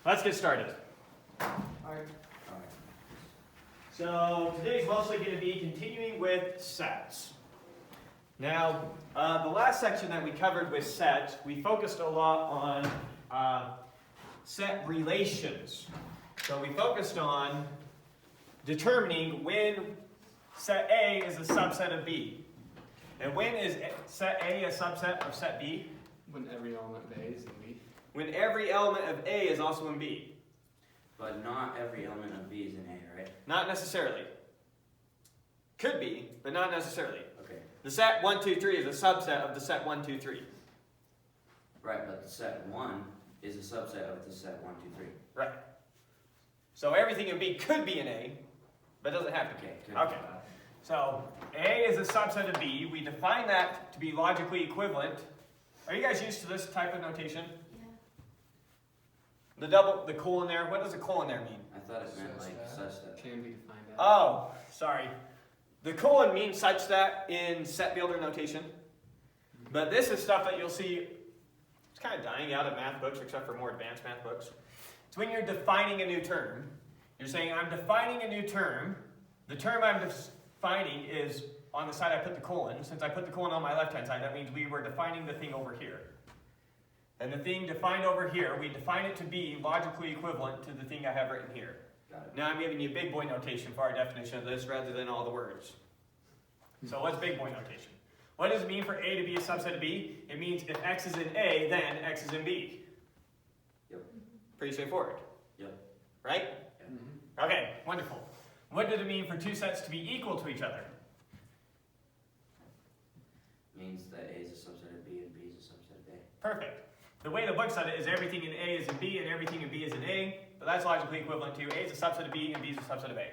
Let's get started. Alright. So today's mostly going to be continuing with sets. Now, the last section that we covered with sets, we focused a lot on set relations. So we focused on determining when set A is a subset of B. And when is set A a subset of set B? When every element of A is in B. When every element of A is also in B. But not every element of B is in A, right? Not necessarily. Could be, but not necessarily. Okay. The set 1, 2, 3 is a subset of the set 1, 2, 3. Right, but the set 1 is a subset of the set 1, 2, 3. Right. So everything in B could be in A, but doesn't have to be. Okay. So A is a subset of B. We define that to be logically equivalent. Are you guys used to this type of notation? Yeah. The colon there, what does a colon there mean? I thought it meant like such that. Can be defined as. Oh, sorry. The colon means such that in set builder notation. But this is stuff that you'll see, it's kind of dying out of math books, except for more advanced math books. It's when you're defining a new term. You're saying, I'm defining a new term. The term I'm defining is on the side I put the colon. Since I put the colon on my left-hand side, that means we were defining the thing over here. And the thing defined over here, we define it to be logically equivalent to the thing I have written here. Got it. Now I'm giving you big boy notation for our definition of this rather than all the words. So what's big boy notation? What does it mean for A to be a subset of B? It means if X is in A, then X is in B. Yep. Pretty straightforward. Yep. Right? Mm-hmm. Okay, wonderful. What did it mean for two sets to be equal to each other? Means that A is a subset of B and B is a subset of A. Perfect. The way the book said it is everything in A is in B and everything in B is in A, but that's logically equivalent to A is a subset of B and B is a subset of A.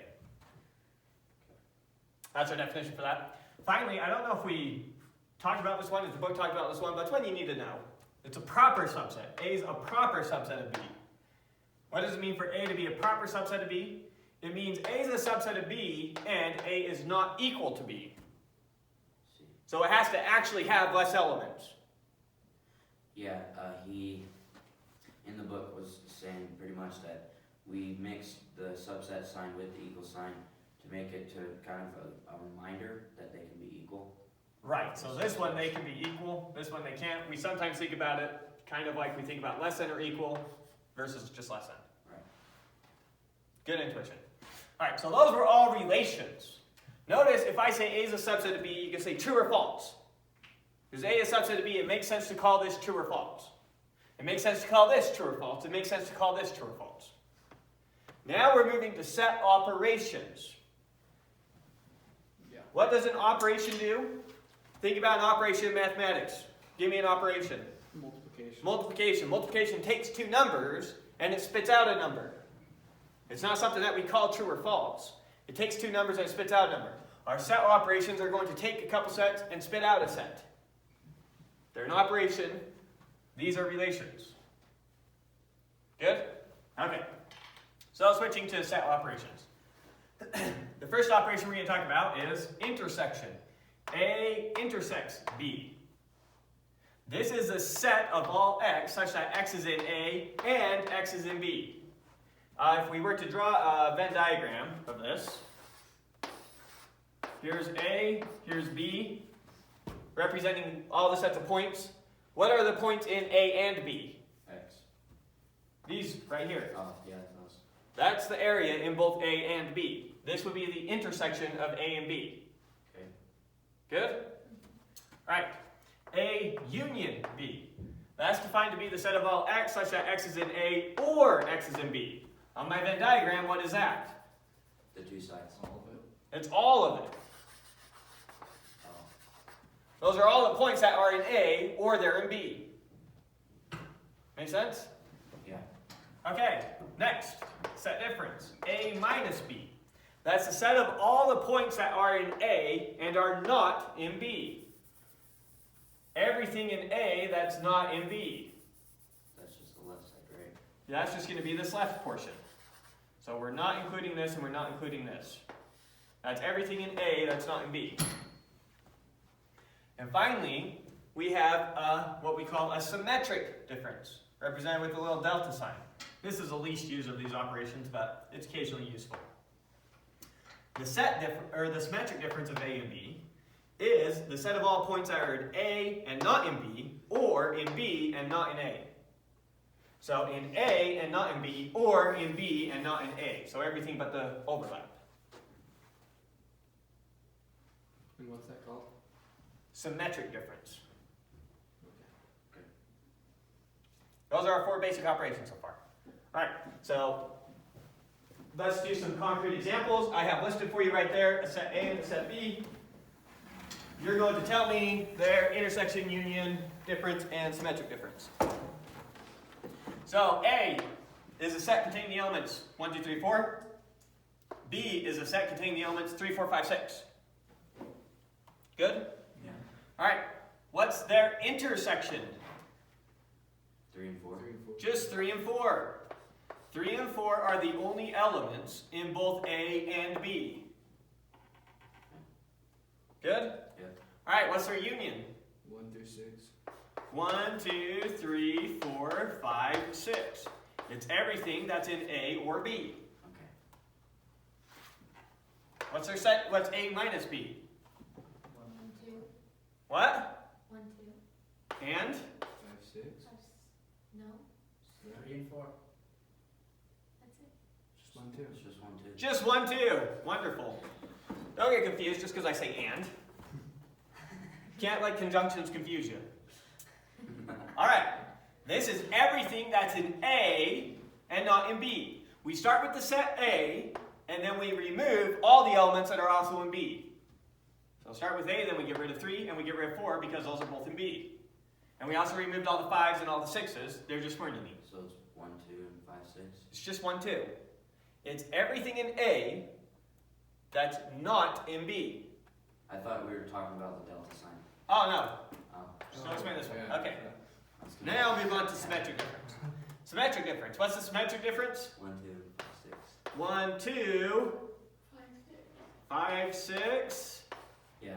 That's our definition for that. Finally, I don't know if we talked about this one, if the book talked about this one, but it's one you need to know. It's a proper subset. A is a proper subset of B. What does it mean for A to be a proper subset of B? It means A is a subset of B and A is not equal to B. See. So it has to actually have less elements. Yeah, he, in the book, was saying pretty much that we mixed the subset sign with the equal sign to make it to kind of a reminder that they can be equal. Right, so this one they can be equal, this one they can't. We sometimes think about it kind of like we think about less than or equal versus just less than. Right. Good intuition. All right, so those were all relations. Notice if I say A is a subset of B, you can say true or false. Because A is a subset of B, it makes sense to call this true or false. It makes sense to call this true or false. It makes sense to call this true or false. Now we're moving to set operations. Yeah. What does an operation do? Think about an operation in mathematics. Give me an operation. Multiplication. Multiplication. Multiplication takes two numbers and it spits out a number. It's not something that we call true or false. It takes two numbers and it spits out a number. Our set operations are going to take a couple sets and spit out a set. They're an operation. These are relations. Good? Okay. So switching to set operations. The first operation we're going to talk about is intersection. A intersects B. This is a set of all x such that x is in A and x is in B. If we were to draw a Venn diagram of this, here's A, here's B, representing all the sets of points. What are the points in A and B? X. These right here. Oh, yeah, those. That's the area in both A and B. This would be the intersection of A and B. Okay. Good? All right. A union B. That's defined to be the set of all x such that x is in A or x is in B. On my Venn diagram, what is that? The two sides. All of it. It's all of it. Oh. Those are all the points that are in A or they're in B. Make sense? Yeah. Okay, next, set difference. A minus B. That's the set of all the points that are in A and are not in B. Everything in A that's not in B. That's just the left side, right? That's just going to be this left portion. So we're not including this and we're not including this. That's everything in A that's not in B. And finally, we have what we call a symmetric difference, represented with a little delta sign. This is the least used of these operations, but it's occasionally useful. The symmetric difference of A and B is the set of all points that are in A and not in B, or in B and not in A. So in A and not in B, or in B and not in A. So everything but the overlap. And what's that called? Symmetric difference. Okay. Those are our 4 basic operations so far. Alright, so let's do some concrete examples. I have listed for you right there a set A and a set B. You're going to tell me their intersection, union, difference, and symmetric difference. So A is a set containing the elements 1, 2, 3, 4. B is a set containing the elements 3, 4, 5, 6. Good? Yeah. Alright, what's their intersection? 3 and 4. 3 and 4. Just 3 and 4. 3 and 4 are the only elements in both A and B. Good? Yeah. Alright, what's their union? 1 through 6. 1, 2, 3, 4, 5, 6. It's everything that's in A or B. Okay. What's their set? What's A minus B? 1, 2. What? 1, 2. And? 5, 6. No, 3 and 4. that's it. Just 1, 2. It's just 1, 2. Just 1, 2. Wonderful. Don't get confused just because I say and. Can't let conjunctions confuse you. Alright, this is everything that's in A and not in B. We start with the set A, and then we remove all the elements that are also in B. So we'll start with A, then we get rid of 3, and we get rid of 4 because those are both in B. And we also removed all the 5s and all the 6s. They're just weren't in B. So it's 1, 2, and 5, 6. It's just 1, 2. It's everything in A that's not in B. I thought we were talking about the delta sign. Oh, no. Oh. So let's make this one. Yeah. Okay. That's good. Now I'll move on to symmetric difference. Symmetric difference. What's the symmetric difference? 1, 2, 6. 1, 2, 5, 6. 5, 6. Yeah.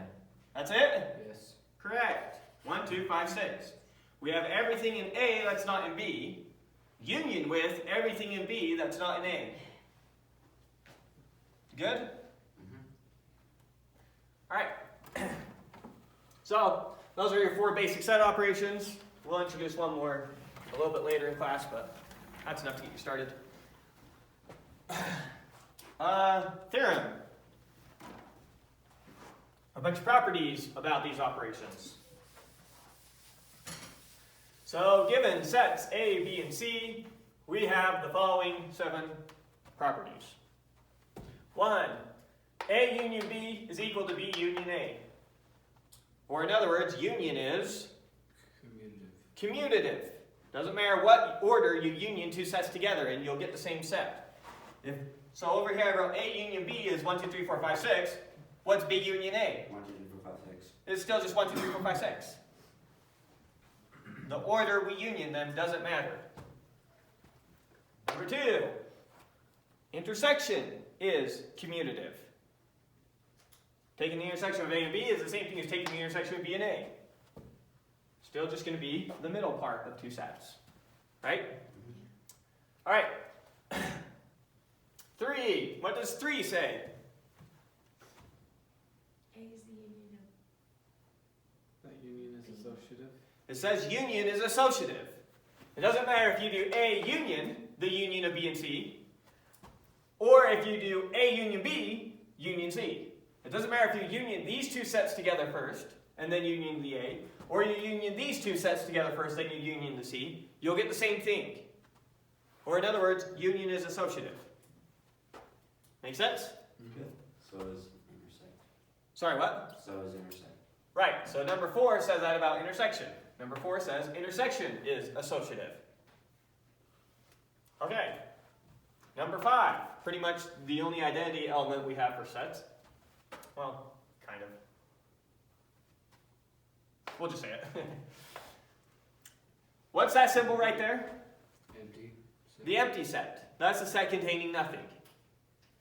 That's it? Yes. Correct. 1, 2, 5, 6. We have everything in A that's not in B, union with everything in B that's not in A. Good? Mm-hmm. Alright. So, those are your 4 basic set operations. We'll introduce one more a little bit later in class, but that's enough to get you started. Theorem. A bunch of properties about these operations. So, given sets A, B, and C, we have the following 7 properties. 1. A union B is equal to B union A. Or in other words, union is Commutative. commutative. Doesn't matter what order you union 2 sets together and you'll get the same set. So over here I wrote A union B is 1, 2, 3, 4, 5, 6. What's B union A? 1, 2, 3, 4, 5, 6. It's still just 1, 2, 3, 4, 5, 6. The order we union them doesn't matter. Number 2. Intersection is commutative. Taking the intersection of A and B is the same thing as taking the intersection of B and A. Still just going to be the middle part of 2 sets. Right? All right. 3. What does 3 say? A is the union of. That union is associative. It says union is associative. It doesn't matter if you do A union, the union of B and C, or if you do A union B, union C. It doesn't matter if you union these 2 sets together first, and then union the A, or you union these 2 sets together first, then you union the C. You'll get the same thing. Or in other words, union is associative. Make sense? Mm-hmm. So is intersect. Sorry, what? So is intersect. Right, so number 4 says that about intersection. Number 4 says intersection is associative. Okay. Number 5, pretty much the only identity element we have for sets. Well, kind of. We'll just say it. What's that symbol right there? Empty. The empty set. That's the set containing nothing.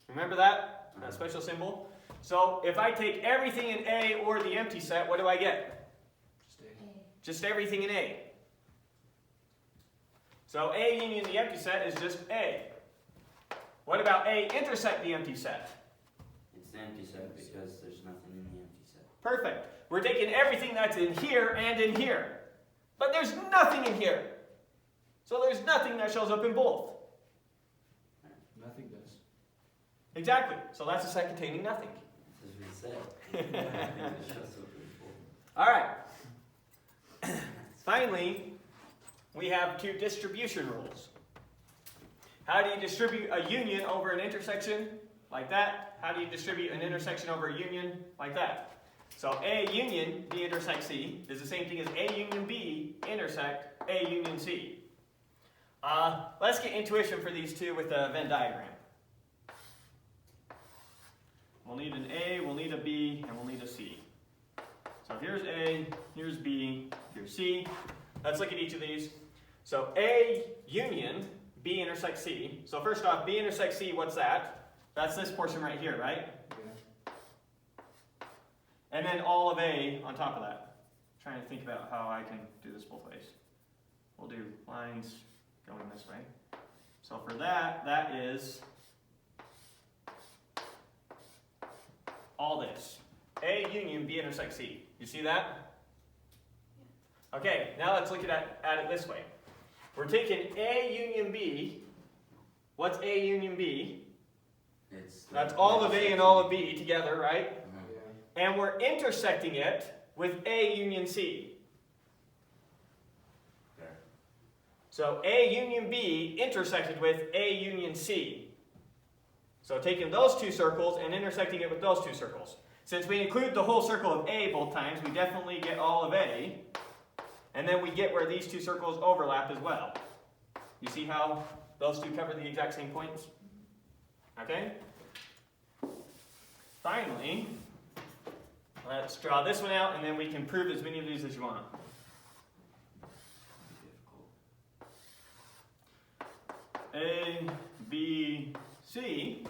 Remember that? That special symbol? So if I take everything in A or the empty set, what do I get? Just A. A. Just everything in A. So A union the empty set is just A. What about A intersect the empty set? It's the empty set because there's nothing in the empty set. Perfect. We're taking everything that's in here and in here. But there's nothing in here. So there's nothing that shows up in both. Nothing does. Exactly. So that's a set containing nothing. That's what we said. It shows up in both. All right. Finally, we have two distribution rules. How do you distribute a union over an intersection? Like that. How do you distribute an intersection over a union? Like that. So A union B intersect C is the same thing as A union B intersect A union C. Let's get intuition for these two with a Venn diagram. We'll need an A, we'll need a B, and we'll need a C. So here's A, here's B, here's C. Let's look at each of these. So A union B intersect C. So first off, B intersect C, what's that? That's this portion right here, right? Yeah. And then all of A on top of that. I'm trying to think about how I can do this both ways. We'll do lines going this way. So for that, that is all this. A union B intersect C. You see that? Okay, now let's look at it this way. We're taking A union B. What's A union B? That's all of A and all of B together, right? Yeah. And we're intersecting it with A union C. There. So A union B intersected with A union C. So taking those two circles and intersecting it with those two circles. Since we include the whole circle of A both times, we definitely get all of A. And then we get where these two circles overlap as well. You see how those two cover the exact same points? Okay? Finally, let's draw this one out and then we can prove as many of these as you want. A, B, C.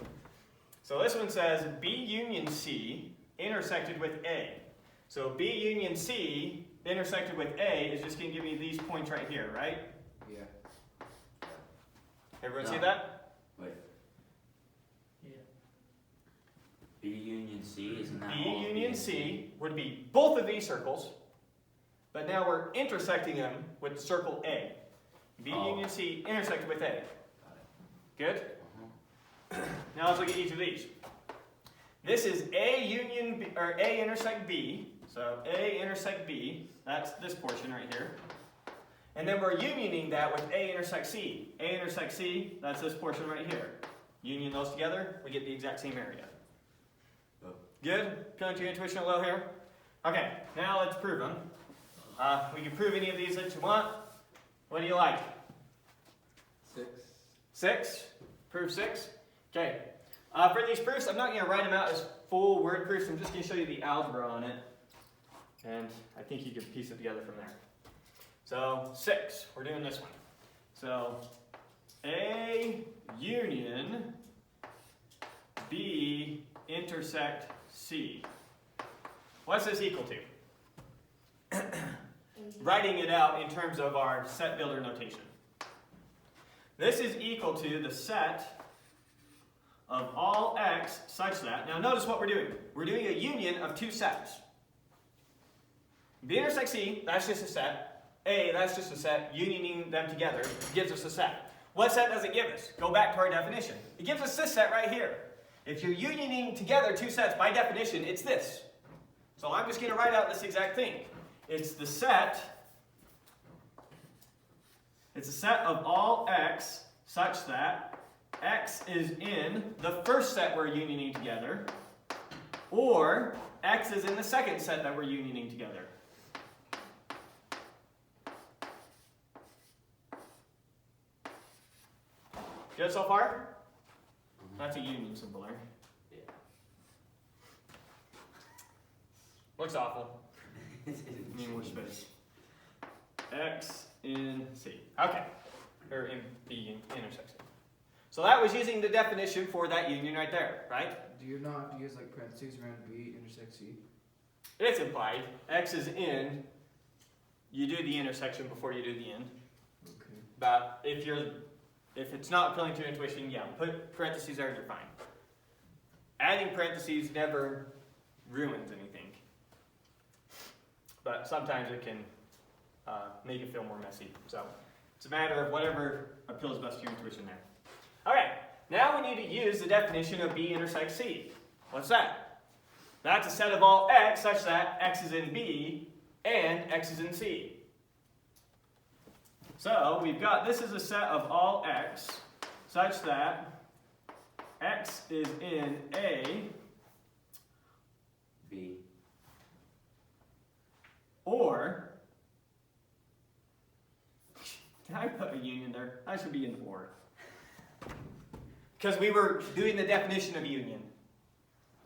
So this one says B union C intersected with A. So B union C intersected with A is just going to give me these points right here, right? Yeah. Everyone No. see that? Wait. Yeah. B union C isn't that B all of union and C would be both of these circles, but now we're intersecting them with circle A. B Oh. union C intersected with A. Got Good? it. Now let's look at each of these. This is A union B, or A intersect B. So A intersect B, that's this portion right here. And then we're unioning that with A intersect C. A intersect C, that's this portion right here. Union those together, we get the exact same area. Oh. Good? Feeling your intuition a little here? Okay, now let's prove them. We can prove any of these that you want. What do you like? 6. 6? Proof 6? Okay. For these proofs, I'm not going to write them out as full word proofs. I'm just going to show you the algebra on it. And I think you can piece it together from there. So 6, we're doing this one. So A union B intersect C. What's this equal to? Writing it out in terms of our set builder notation. This is equal to the set of all x such that, now notice what we're doing. We're doing a union of two sets. B intersect C, that's just a set. A, that's just a set. Unioning them together gives us a set. What set does it give us? Go back to our definition. It gives us this set right here. If you're unioning together two sets, by definition, it's this. So I'm just going to write out this exact thing. It's the set, it's a set of all x such that x is in the first set we're unioning together, or x is in the second set that we're unioning together. Good so far? That's a union symbol there. Yeah. Looks awful. Need more space. X in C. Okay. Or in B intersection. So that was using the definition for that union right there, right? Do you not use like parentheses around B intersect C? It's implied. X is in. You do the intersection before you do the end. Okay. But if it's not appealing to your intuition, yeah, put parentheses there and you're fine. Adding parentheses never ruins anything. But sometimes it can make it feel more messy. So it's a matter of whatever appeals best to your intuition there. Okay, now we need to use the definition of B intersects C. What's that? That's a set of all x such that x is in B and x is in C. So we've got, this is a set of all x such that x is in A, B. or, did I put a union there? I should be in or. Because we were doing the definition of union.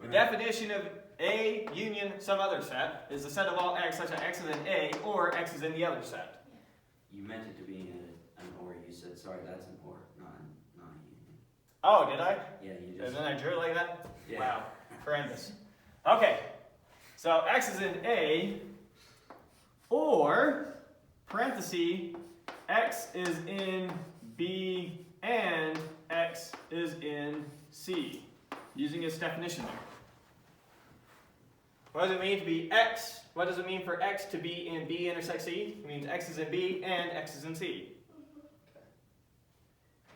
The definition of A union some other set is the set of all x such that x is in A or x is in the other set. You meant it to be an or. You said, sorry, that's an or, not a union. Oh, did I? Yeah, you And just. then I drew it like that? Yeah. Wow, horrendous. Okay, so x is in A, or, parenthesis, x is in B and x is in C, using its definition there. What does it mean to be x? What does it mean for x to be in B intersects C? It means x is in B and x is in C.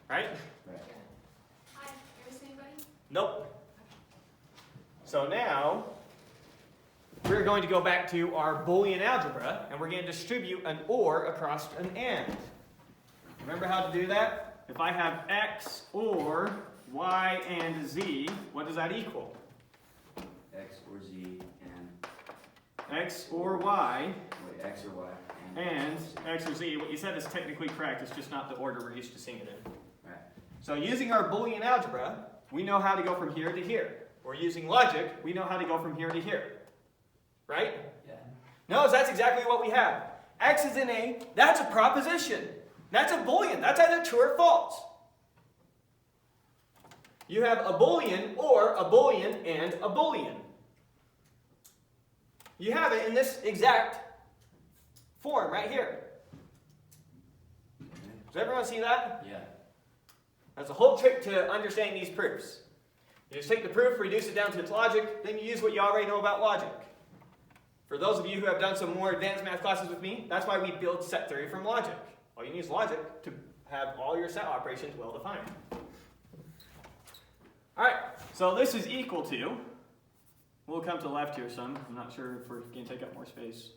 Right? Right. Hi, you miss anybody? Nope. So now, we're going to go back to our Boolean algebra, and we're going to distribute an or across an and. Remember how to do that? If I have x or y and z, what does that equal? X or Z and. X or y Wait, X or Y and x or z. What you said is technically correct, it's just not the order we're used to seeing it in. Right. So using our Boolean algebra, we know how to go from here to here. Or using logic, we know how to go from here to here. Right? Yeah. No, that's exactly what we have. X is in A, that's a proposition. That's a Boolean. That's either true or false. You have a Boolean or a Boolean and a Boolean. You have it in this exact form right here. Does everyone see that? Yeah. That's the whole trick to understanding these proofs. You just take the proof, reduce it down to its logic, then you use what you already know about logic. For those of you who have done some more advanced math classes with me, that's why we build set theory from logic. Well, you use logic to have all your set operations well defined. Alright, so this is equal to, we'll come to the left here some, I'm not sure if we're going to take up more space.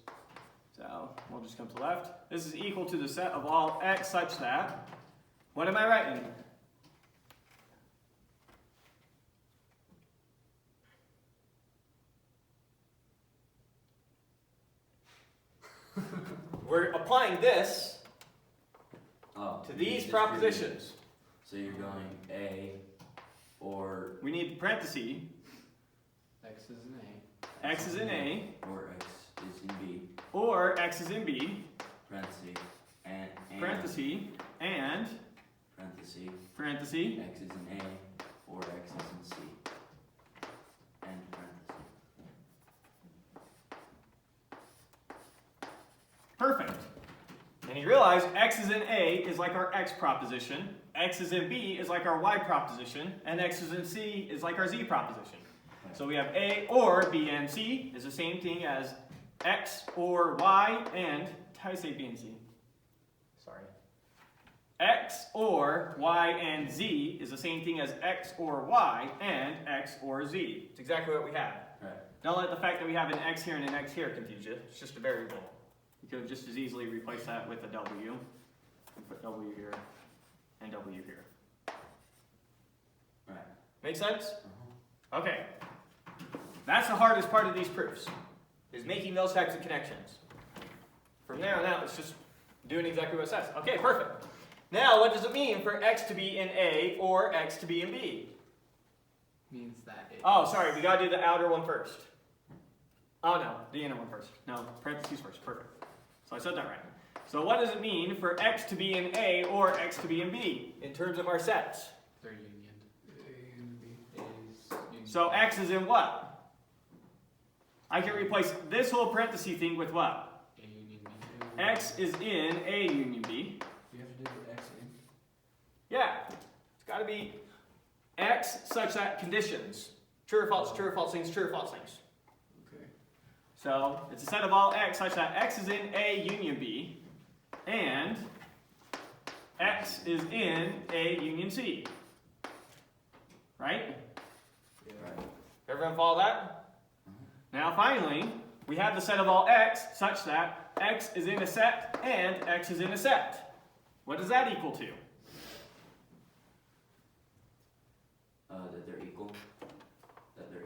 So we'll just come to the left. This is equal to the set of all x such that, what am I writing? We're applying this to these propositions. So you're going A or. We need parentheses. X is an A. X is in A. Or X is in B. Or X is in B. Parentheses. And. Parentheses. And. Parentheses. Parentheses. X is in A or X is in C. And parentheses. Perfect. And you realize X is in A is like our X proposition, X is in B is like our Y proposition, and X is in C is like our Z proposition. So we have A or B and C is the same thing as X or Y and, how do I say B and C? Sorry. X or Y and Z is the same thing as X or Y and X or Z. It's exactly what we have. Right. Don't let the fact that we have an X here and an X here confuse you. It's just a variable. You could just as easily replace that with a W. And put W here and W here. Right. Make sense? Okay. That's the hardest part of these proofs, is making those types of connections. From there on out, it's just doing exactly what it says. Okay, perfect. Now, what does it mean for X to be in A or X to be in B? Means that it. Oh, sorry, we gotta do the outer one first. Oh no, the inner one first. No, parentheses first, perfect. So I said that right. So what does it mean for X to be in A or X to be in B in terms of our sets? They're union. A and B is union. So X is in what? I can replace this whole parenthesis thing with what? A union B. X is in A union B. You have to do the Yeah, it's got to be X such that conditions. True or false things, true or false things. Okay. So it's a set of all X such that X is in A union B, and X is in A union C. Right? Yeah. Everyone follow that? Now finally, we have the set of all X such that X is in a set and X is in a set. What does that equal to? That they're equal.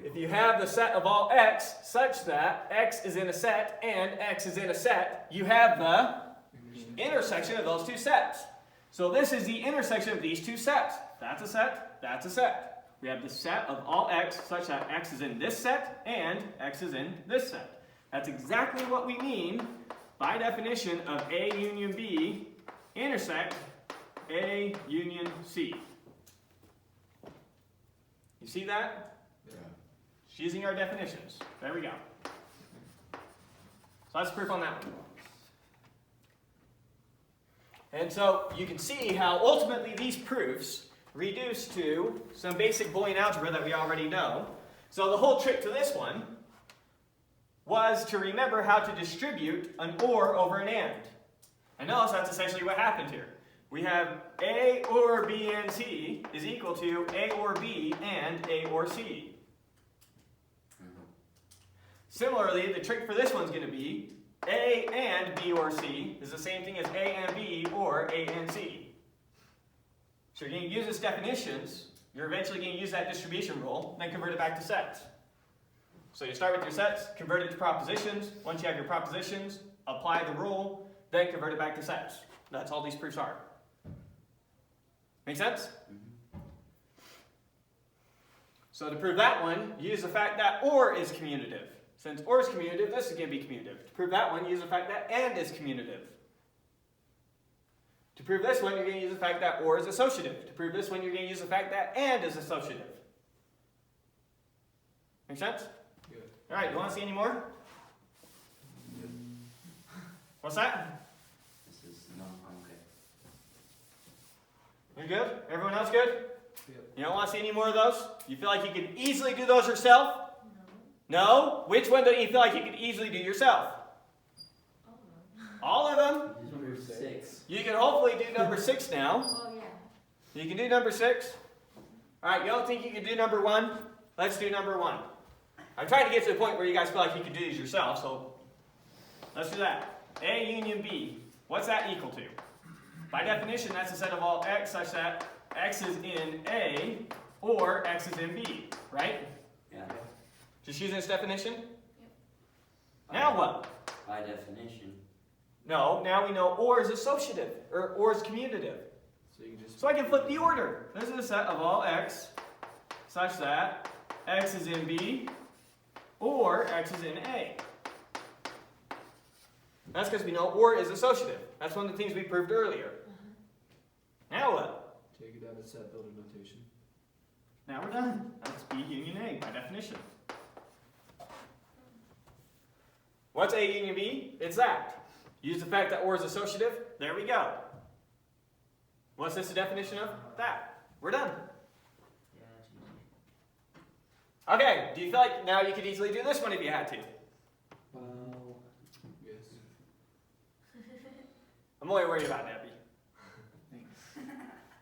If you have the set of all X such that X is in a set and X is in a set, you have the intersection of those two sets. So this is the intersection of these two sets. That's a set, that's a set. We have the set of all X such that X is in this set and X is in this set. That's exactly what we mean by definition of A union B intersect A union C. You see that? Yeah. Just using our definitions. There we go. So that's proof on that one. And so you can see how ultimately these proofs reduce to some basic Boolean algebra that we already know. So the whole trick to this one was to remember how to distribute an OR over an AND. And notice that's essentially what happened here. We have A or B and C is equal to A or B and A or C. Similarly, the trick for this one's going to be A and B or C is the same thing as A and B or A and C. So you're going to use this definitions, you're eventually going to use that distribution rule, then convert it back to sets. So you start with your sets, convert it to propositions. Once you have your propositions, apply the rule, then convert it back to sets. That's all these proofs are. Make sense? Mm-hmm. So to prove that one, use the fact that OR is commutative. Since OR is commutative, this is going to be commutative. To prove that one, use the fact that AND is commutative. To prove this one, you're going to use the fact that OR is associative. To prove this one, you're going to use the fact that AND is associative. Make sense? Good. All right, you want to see any more? Good. What's that? This is no, okay. You good? Everyone else good? Yep. You don't want to see any more of those? You feel like you could easily do those yourself? No? Which one don't you feel like you could easily do yourself? All of them? Number 6. You can hopefully do number 6 now. Oh, yeah. You can do number 6. All right, you don't think you can do number 1? Let's do number 1. I'm trying to get to the point where you guys feel like you can do these yourself, so let's do that. A union B. What's that equal to? By definition, that's a set of all X such that X is in A or X is in B, right? Yeah. Just using this definition? Now what? By definition. No, now we know OR is associative, or OR is commutative. So you can just. So I can flip the order. This is a set of all X such that X is in B or X is in A. That's because we know OR is associative. That's one of the things we proved earlier. Now what? Take it out of set builder notation. Now we're done. That's B union A by definition. What's A union B? It's that. Use the fact that OR is associative. There we go. What's this a definition of? That. We're done. Yeah, it's easy. Okay, do you feel like now you could easily do this one if you had to? Yes. I'm only worried about Debbie.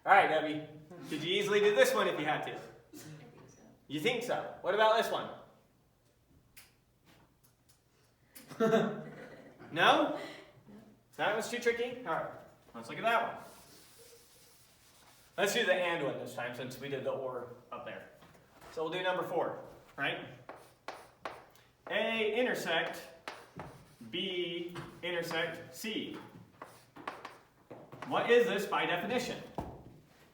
Alright, Debbie. Could you easily do this one if you had to? I think so. You think so? What about this one? No? That one's too tricky? Alright, let's look at that one. Let's do the AND one this time since we did the OR up there. So we'll do number 4, right? A intersect B intersect C. What is this by definition?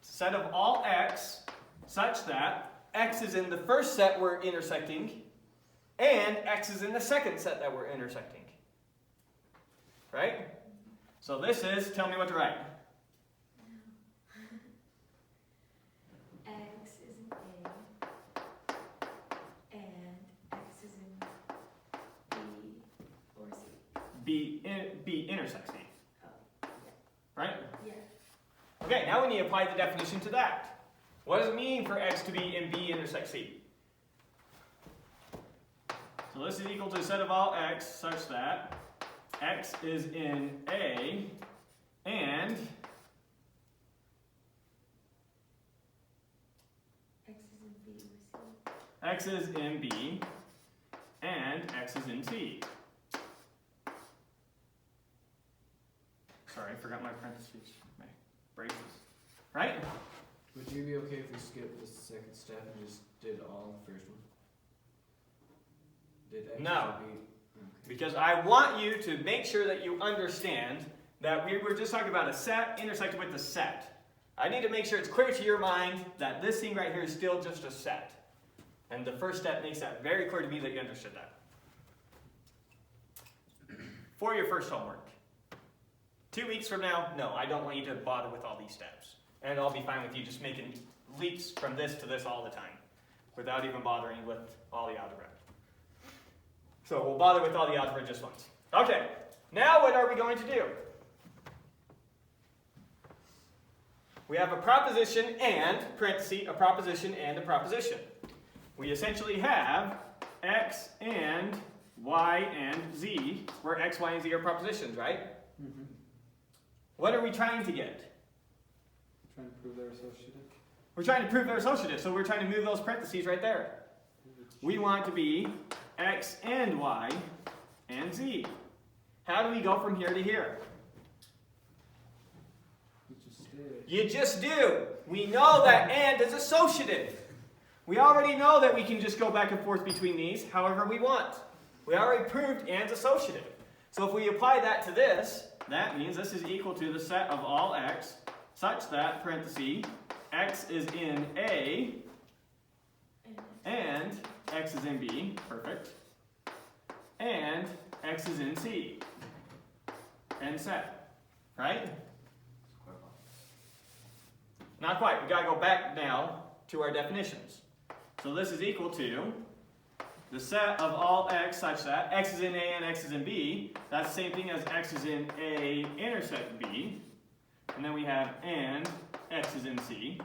It's a set of all X such that X is in the first set we're intersecting and X is in the second set that we're intersecting. Right? So this is, tell me what to write. X is in A, and X is in B or C. B intersects C. Oh, Right? yeah. Okay, now we need to apply the definition to that. What does it mean for x to be in B intersect C? So this is equal to the set of all x such that x is in A and X is in B or C. x is in B and x is in C. Sorry, I forgot my parentheses, my braces. Right? Would you be okay if we skipped the second step and just did all the first one? Did X No. be? Okay. Because I want you to make sure that you understand that we were just talking about a set intersected with a set. I need to make sure it's clear to your mind that this thing right here is still just a set. And the first step makes that very clear to me that you understood that. For your first homework. 2 weeks from now, no, I don't want you to bother with all these steps. And I'll be fine with you just making leaps from this to this all the time, without even bothering with all the algebra. So we'll bother with all the algebra just once. Okay, now what are we going to do? We have a proposition and, parenthesis, a proposition and a proposition. We essentially have x and y and z, where x, y, and z are propositions, right? Mm-hmm. What are we trying to get? Trying to prove they're associative. We're trying to prove they're associative, so we're trying to move those parentheses right there. We want to be x and y and z. How do we go from here to here? We just did. You just do. We know that and is associative. We already know that we can just go back and forth between these however we want. We already proved and's associative. So if we apply that to this, that means this is equal to the set of all x such that, parenthesis, x is in A and x is in B, perfect, and x is in C, and set, right? Not quite, we gotta go back now to our definitions. So this is equal to the set of all x such that x is in A and x is in B. That's the same thing as x is in A intersect B. And then we have and x is in C.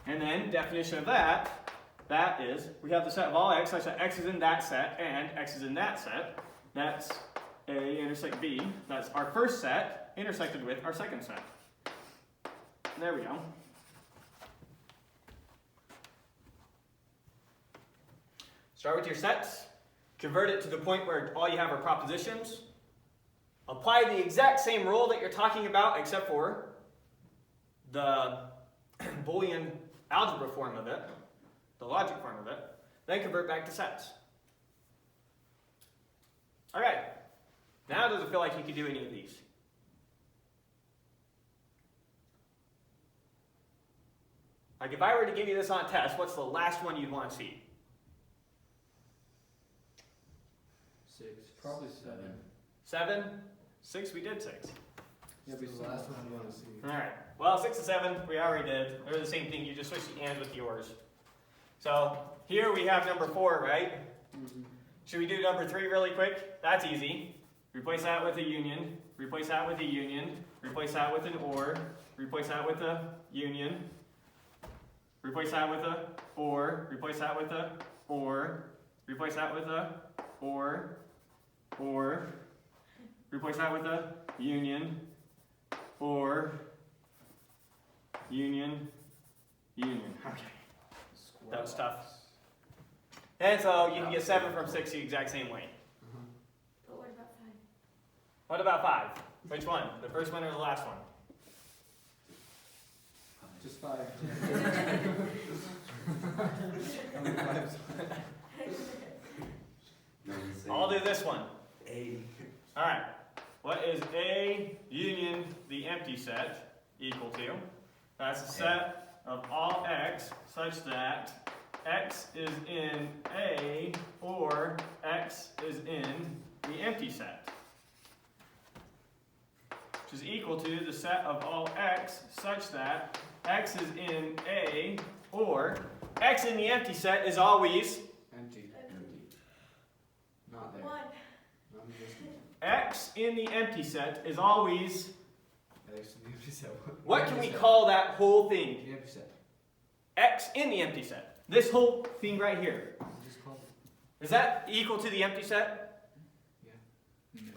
And then definition of that, that is, we have the set of all x such that x is in that set and x is in that set. That's A intersect B. That's our first set intersected with our second set. There we go. Start with your sets, convert it to the point where all you have are propositions, apply the exact same rule that you're talking about except for the Boolean algebra form of it, the logic form of it, then convert back to sets. Okay, now does it feel like you can do any of these? Like if I were to give you this on a test, what's the last one you'd want to see? 6. Probably 7. 7? 6? We did 6. Yeah, but the last one you want to see. Alright. Well, 6 and 7, we already did. They're the same thing, you just switch the ands with yours. So, here we have number 4, right? Mm-hmm. Should we do number 3 really quick? That's easy. Replace that with a union. Replace that with a union. Replace that with an or. Replace that with a union. Replace that with a or. Replace that with a or. Replace that with a or. Replace that with a union. Or. Union. Union. Okay. That was tough. And so you can get 7 from 6 the exact same way. But what about 5? What about 5? Which one? The first one or the last one? Just 5. I'll do this one. A. Alright. What is A union the empty set equal to? That's a set of all x such that x is in A or x is in the empty set. Which is equal to the set of all x such that x is in A or x in the empty set is always Empty. Not there. 1. Non-existent. x in the empty set is always X in the empty set. What can we call that whole thing? The empty set. X in the empty set. This whole thing right here. Just call it. Is that equal to the empty set?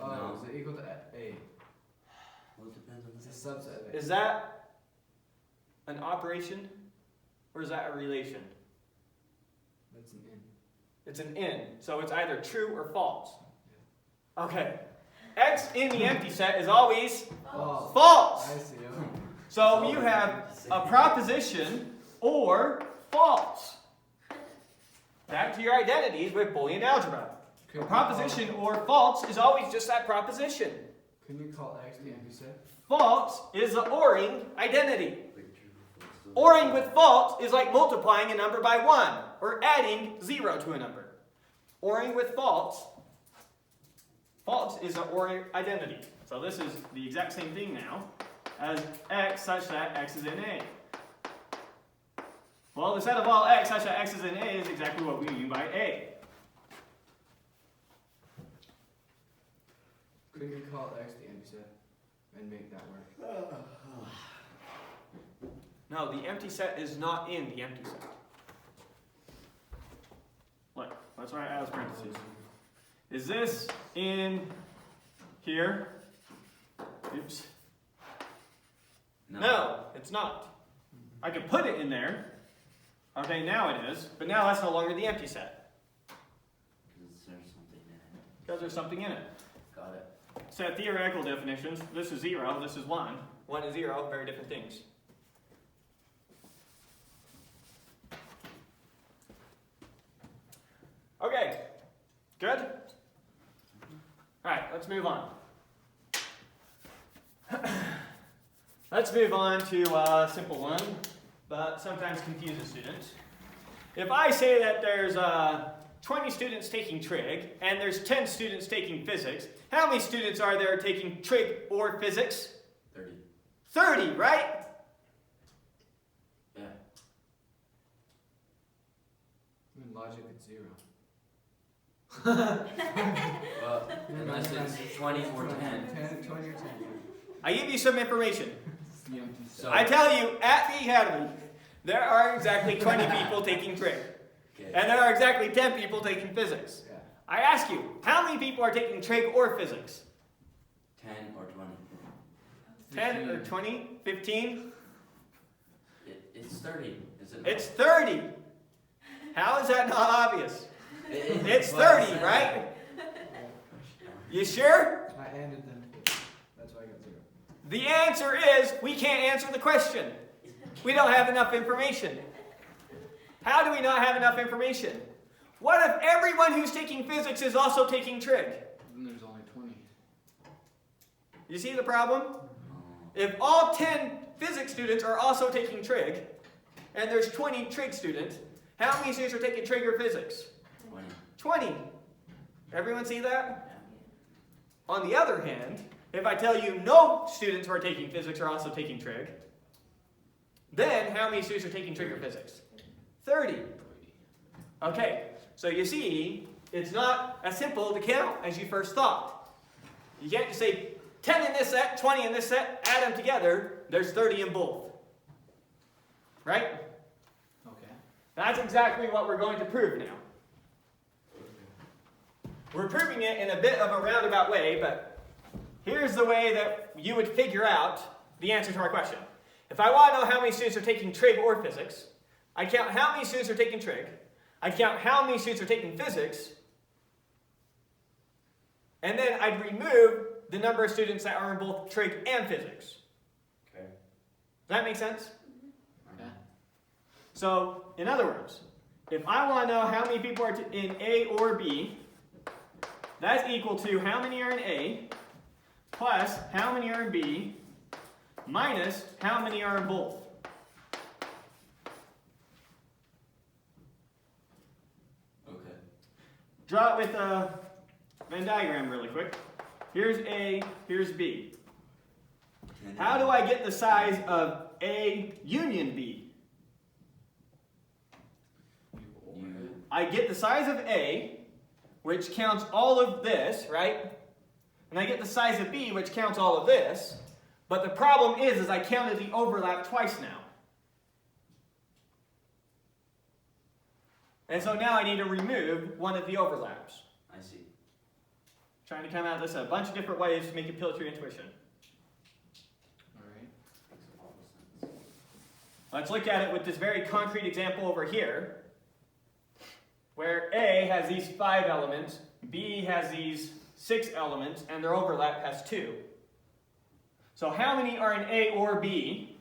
Oh, No. is it equal to A? Well, it depends on It's the a subset of A. Is that an operation or is that a relation? That's an in. It's an in, so it's either true or false. Okay. X in the empty set is always False. false. I see. Oh. So you have a proposition or false. Back to your identities with Boolean algebra. Could A we proposition or false is always just that proposition. Can we call X the empty set? False is the ORing identity. ORing with false is like multiplying a number by 1 or adding 0 to a number. ORing with false is the ORing identity. So this is the exact same thing now as X such that X is in A. Well, the set of all X such that X is in A is exactly what we mean by A. Could we call X the empty set and make that work? No, the empty set is not in the empty set. Look, that's why I asked parentheses. Is this in here? Oops. No, it's not. I can put it in there. Okay, now it is, but now that's no longer the empty set. Because there's something in it. Because there's something in it. Got it. Set theoretical definitions. This is 0, this is 1. 1 and 0, very different things. Okay, good? Alright, let's move on. Let's move on to a simple one, but sometimes confuses students. If I say that there's 20 students taking trig, and there's 10 students taking physics, how many students are there taking trig or physics? 30. 30, right? Yeah. In logic, it's 0. Well, unless it's 20 or 10. 20 or 10. I give you some information. It's the empty set. So- I tell you, at the academy, there are exactly 20 people taking trig, Okay. and there are exactly 10 people taking physics. Yeah. I ask you, how many people are taking trig or physics? 10 or 20. 10 or 20? 15? It's 30, is it not? It's 30. How is that not obvious? It's Well, 30, right? You sure? I ended them. That's why I got 0. The answer is we can't answer the question. We don't have enough information. How do we not have enough information? What if everyone who's taking physics is also taking trig? Then there's only 20. You see the problem? Oh. If all 10 physics students are also taking trig, and there's 20 trig students, how many students are taking trig or physics? 20. 20. Everyone see that? Yeah. On the other hand, if I tell you no students who are taking physics are also taking trig, then how many students are taking trig or physics? 30. Okay, so you see, it's not as simple to count as you first thought. You can't just say 10 in this set, 20 in this set, add them together, there's 30 in both. Right? Okay. That's exactly what we're going to prove now. We're proving it in a bit of a roundabout way, but here's the way that you would figure out the answer to our question. If I want to know how many students are taking trig or physics, I count how many students are taking trig, I count how many students are taking physics, and then I'd remove the number of students that are in both trig and physics. Okay. Does that make sense? Yeah. So, in other words, if I want to know how many people are in A or B, that's equal to how many are in A plus how many are in B minus how many are in both. Okay. Draw it with a Venn diagram really quick. Here's A, here's B. How do I get the size of A union B? I get the size of A, which counts all of this, right? And I get the size of B, which counts all of this, But the problem is I counted the overlap twice now. And so now I need to remove one of the overlaps. I see. Trying to come at this a bunch of different ways to make it appeal to your intuition. Alright. Makes a lot of sense. Let's look at it with this very concrete example over here, where A has these 5 elements, B has these 6 elements, and their overlap has 2. So how many are in A or B?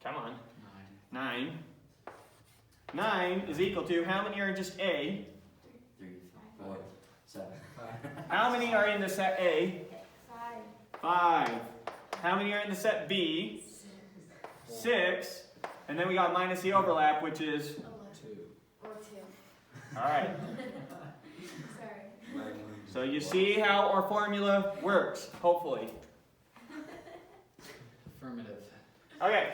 Come on. 9. 9 is equal to, how many are in just A? 3, 4, 7. How many are in the set A? 5. 5. How many are in the set B? 6. And then we got minus the overlap, which is, 11. 2. Or 2. alright. Sorry. So you see how our formula works, hopefully. Affirmative. Okay,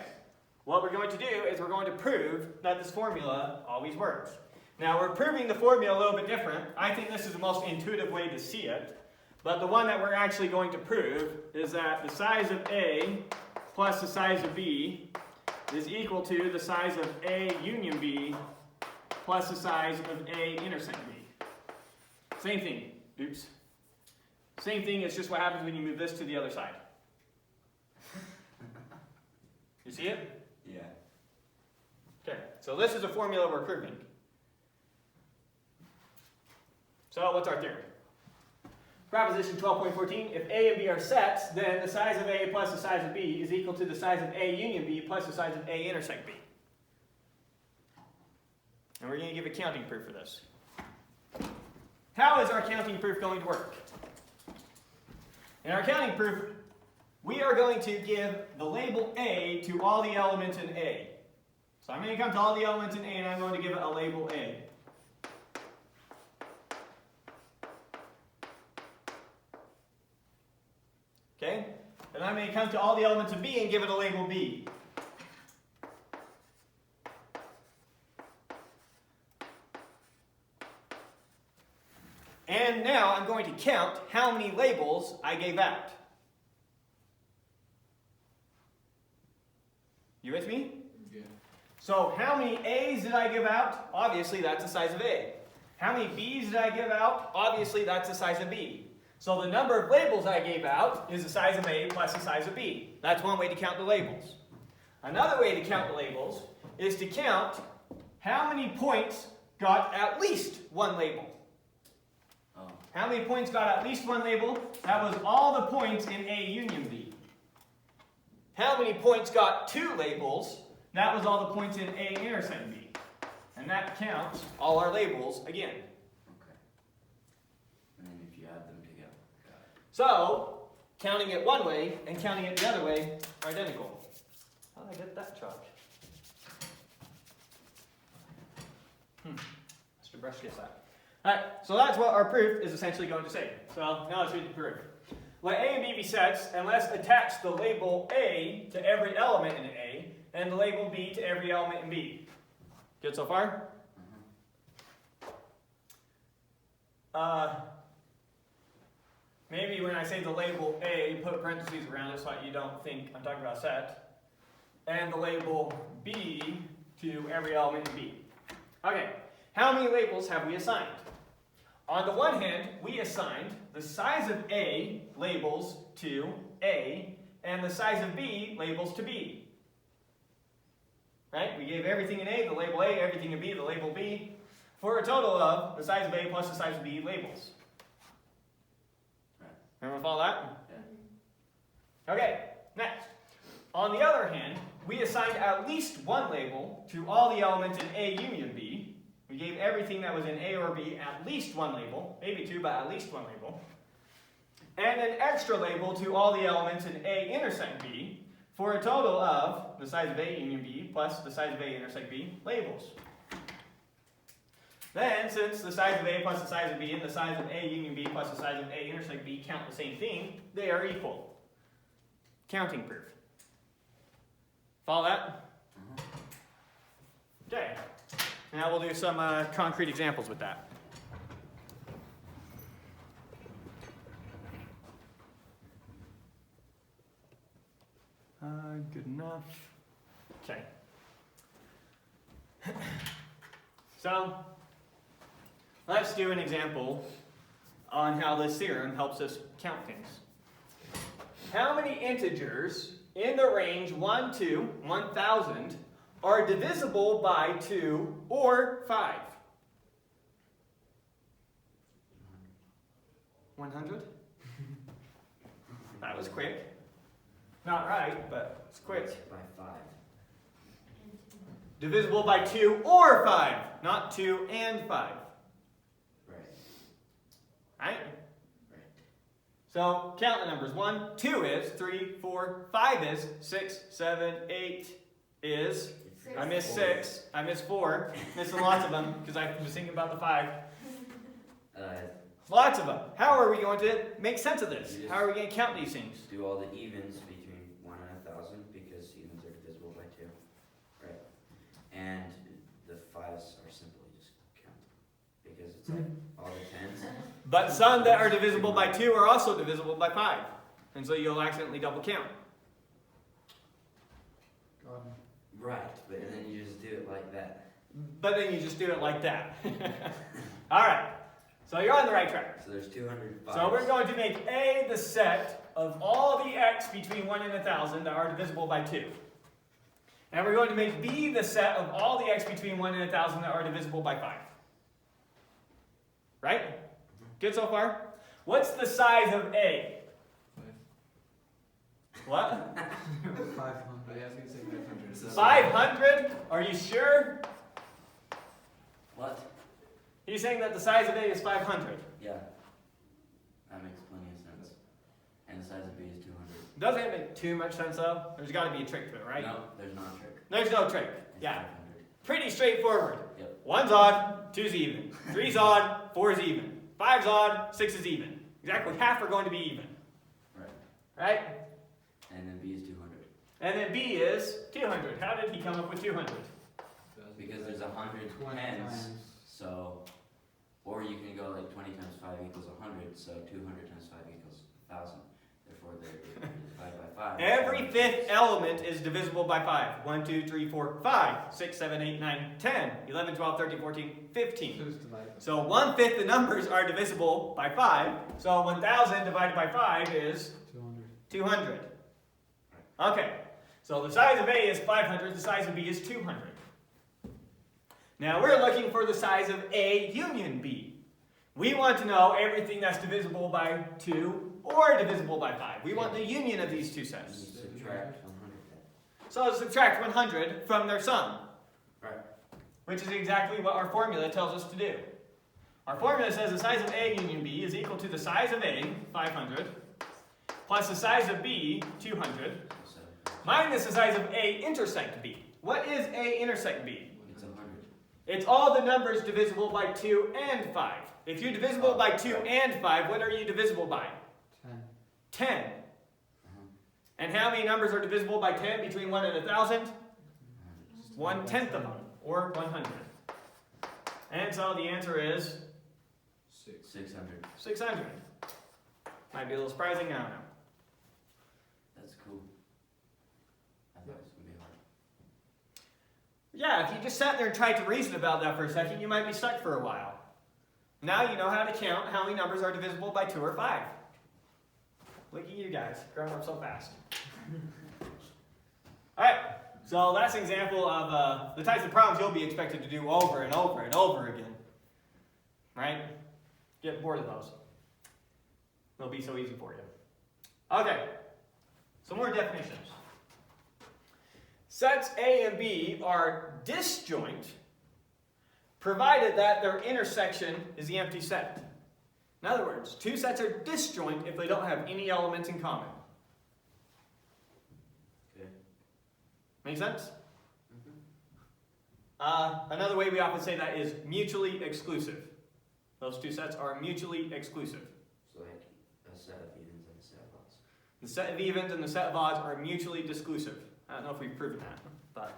what we're going to do is we're going to prove that this formula always works. Now we're proving the formula a little bit different. I think this is the most intuitive way to see it. But the one that we're actually going to prove is that the size of A plus the size of B is equal to the size of A union B plus the size of A intersect B. Same thing. Oops. Same thing, it's just what happens when you move this to the other side. You see it? Yeah. Okay, so this is a formula we're proving. So what's our theorem? Proposition 12.14, if A and B are sets, then the size of A plus the size of B is equal to the size of A union B plus the size of A intersect B. And we're going to give a counting proof for this. How is our counting proof going to work? In our counting proof, we are going to give the label A to all the elements in A. So I'm going to come to all the elements in A and I'm going to give it a label A. Okay? And I'm going to come to all the elements of B and give it a label B. And now I'm going to count how many labels I gave out. You with me? Yeah. So how many A's did I give out? Obviously that's the size of A. How many B's did I give out? Obviously that's the size of B. So the number of labels I gave out is the size of A plus the size of B. That's one way to count the labels. Another way to count the labels is to count how many points got at least one label. Oh. How many points got at least one label? That was all the points in A union B. How many points got 2 labels? That was all the points in A intersect B. And that counts all our labels again. Okay. And then if you add them together. Got it. So, counting it one way and counting it the other way are identical. How did I get that chalk? Mr. Brush gets that. Alright, so that's what our proof is essentially going to say. So, now let's read the proof. Let A and B be sets, and let's attach the label A to every element in A, and the label B to every element in B. Good so far? Maybe when I say the label A, put parentheses around it so that you don't think I'm talking about a set. And the label B to every element in B. Okay, how many labels have we assigned? On the one hand, we assigned the size of A labels to A, and the size of B labels to B. Right? We gave everything in A, the label A, everything in B, the label B, for a total of the size of A plus the size of B labels. Right. Remember follow that? Yeah. Okay, next. On the other hand, we assigned at least one label to all the elements in A union B. We gave everything that was in A or B at least one label, maybe 2, but at least one label. And an extra label to all the elements in A intersect B, for a total of the size of A union B plus the size of A intersect B labels. Then, since the size of A plus the size of B and the size of A union B plus the size of A intersect B count the same thing, they are equal. Counting proof. Follow that? Okay. Now we'll do some concrete examples with that. Okay. So, let's do an example on how this theorem helps us count things. How many integers in the range 1 to 1,000 are divisible by 2 or 5? 100? That was quick. Not right, but it's quick. By 5. Divisible by 2 or 5, not 2 and 5. Right. Right? Right. So count the numbers. 1, 2 is, 3, 4, 5 is, 6, 7, 8 is. I missed 6. I missed 4. Missing lots of them because I was thinking about the 5. Lots of them. How are we going to make sense of this? How are we going to count these things? Do all the evens between 1 and 1,000 because evens are divisible by 2. Right. And the 5s are simply just count because it's like all the 10s. But some that are divisible by 2 are also divisible by 5. And so you'll accidentally double count. Right, but then you just do it like that. But then you just do it like that. Alright. So you're on the right track. So there's 205. So we're going to make A the set of all the x between 1 and 1,000 that are divisible by 2. And we're going to make B the set of all the x between 1 and 1,000 that are divisible by 5. Right? Good so far? What's the size of A? 5. What? 500. Yeah, I was gonna say 500. So 500? Are you sure? What? He's saying that the size of A is 500. Yeah. That makes plenty of sense. And the size of B is 200. Doesn't make too much sense though. There's got to be a trick to it, right? No, there's not a trick. There's no trick. It's Yeah. 500. Pretty straightforward. Yep. 1's odd, 2's even. 3's odd, 4's even. 5's odd, 6 is even. Exactly half are going to be even. Right. Right? And then B is 200. And then B is 200. How did he come up with 200? Because there's 100 20 tens. times. So, or you can go like 20 times 5 equals 100. So 200 times 5 equals 1,000. Therefore, they're divided by 5. Every fifth element is divisible by 5. 1, 2, 3, 4, 5. 6, 7, 8, 9, 10. 11, 12, 13, 14, 15. Who's divided? So 1/5 the numbers are divisible by 5. So 1,000 divided by 5 is 200. 200. Okay, so the size of A is 500, the size of B is 200. Now we're looking for the size of A union B. We want to know everything that's divisible by 2 or divisible by 5. We want the union of these two You sets. subtract 100 then. So subtract 100 from their sum, Right. which is exactly what our formula tells us to do. Our formula says the size of A union B is equal to the size of A, 500, plus the size of B, 200, So minus the size of A intersect B. What is A intersect B? it's 100. It's all the numbers divisible by 2 and 5. If you're divisible by 2 and 5, what are you divisible by? 10. 10. And how many numbers are divisible by 10 between 1 and 1,000? 1/10 of them, or 100. And so the answer is 600. 600. Might be a little surprising, I don't know. That's cool. I thought it was going to be hard. Yeah, if you just sat there and tried to reason about that for a second, you might be stuck for a while. Now you know how to count how many numbers are divisible by 2 or 5. Look at you guys, growing up so fast. Alright, so that's an example of the types of problems you'll be expected to do over and over and over again. Right? Get bored of those. They'll be so easy for you. Okay, some more definitions. Sets A and B are disjoint, provided that their intersection is the empty set. In other words, two sets are disjoint if they don't have any elements in common. Okay. Make sense? Another way we often say that is mutually exclusive. Those two sets are mutually exclusive. So like a set of evens and a set of odds. The set of evens and the set of odds are mutually disclusive. I don't know if we've proven that, but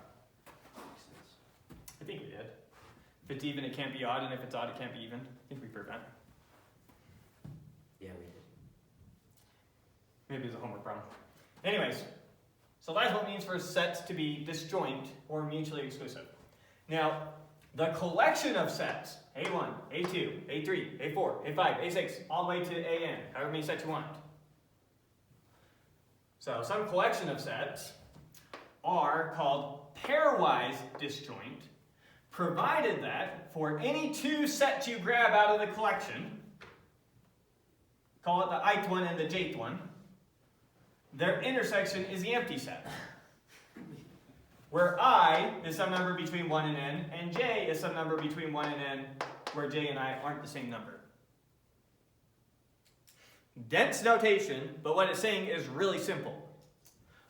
Makes sense. I think we did. If it's even, it can't be odd, and if it's odd, it can't be even. I think we proved that. Yeah, we did. Maybe it's a homework problem. Anyways, So that's what it means for sets to be disjoint or mutually exclusive. Now, the collection of sets, A1, A2, A3, A4, A5, A6, all the way to AN, however many sets you want. So some collection of sets are called pairwise disjoint, provided that for any two sets you grab out of the collection, call it the ith one and the jth one, their intersection is the empty set. Where I is some number between 1 and n, and j is some number between 1 and n, where j and I aren't the same number. Dense notation, but what it's saying is really simple.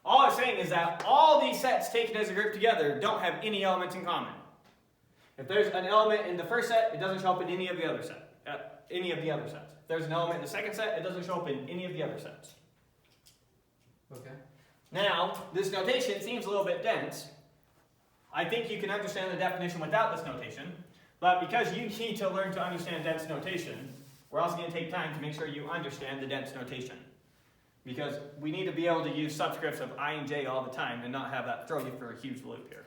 All it's saying is that all these sets taken as a group together don't have any elements in common. If there's an element in the first set, it doesn't show up in any of the other sets. If there's an element in the second set, it doesn't show up in any of the other sets. Okay. Now, this notation seems a little bit dense. I think you can understand the definition without this notation, but because you need to learn to understand dense notation, we're also going to take time to make sure you understand the dense notation. Because we need to be able to use subscripts of I and j all the time and not have that throw you for a huge loop here.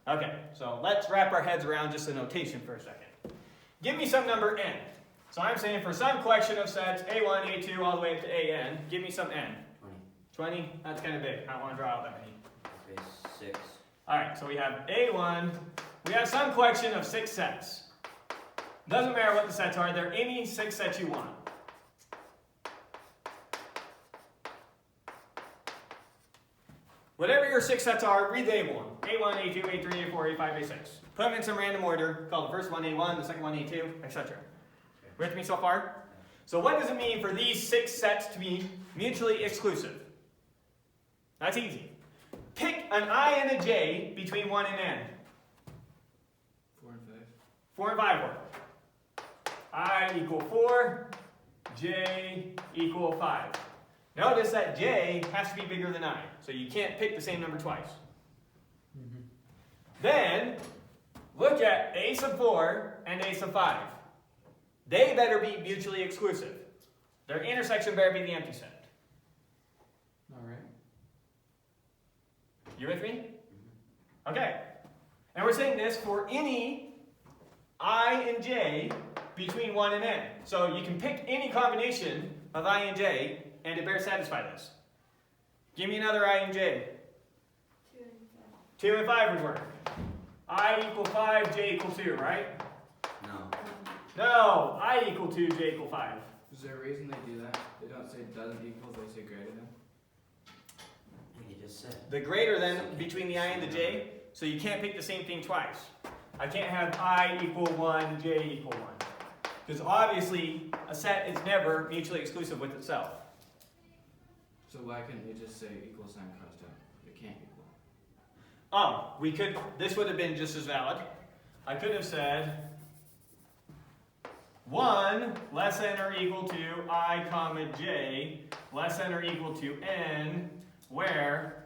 Okay, so let's wrap our heads around just the notation for a second. Give me some number n. So I'm saying for some collection of sets, A1, A2, all the way up to AN, give me some n. 20? That's kind of big. I don't want to draw out that many. Okay, 6. Alright, so we have A1. We have some collection of 6 sets. Doesn't matter what the sets are. They're any 6 sets you want. Whatever your 6 sets are, read the A1. A1, A2, A3, A4, A5, A6. Put them in some random order. Call the first one A1, the second one A2, etc. With me so far? So what does it mean for these 6 sets to be mutually exclusive? That's easy. Pick an I and a j between 1 and n. 4 and 5. 4 and 5 work. I equal 4, j equal 5. Notice that j has to be bigger than I, so you can't pick the same number twice. Then, look at a sub 4 and a sub 5. They better be mutually exclusive. Their intersection better be the empty set. Alright. You with me? Okay. And we're saying this for any I and j between 1 and n. So you can pick any combination of I and j, and it better satisfy this. Give me another I and j. 2 and 5 would work. I equal 5, j equal 2, right? No. No, I equal 2, j equal 5. Is there a reason they do that? They don't say doesn't equal, they say greater than? You just said. The greater than between the I and the j, so you can't pick the same thing twice. I can't have I equal 1, j equal 1. Because obviously, a set is never mutually exclusive with itself. So why couldn't they just say equal sign crossed out? It can't equal. Oh, we could, this would have been just as valid. I could have said 1 less than or equal to I comma j less than or equal to n, where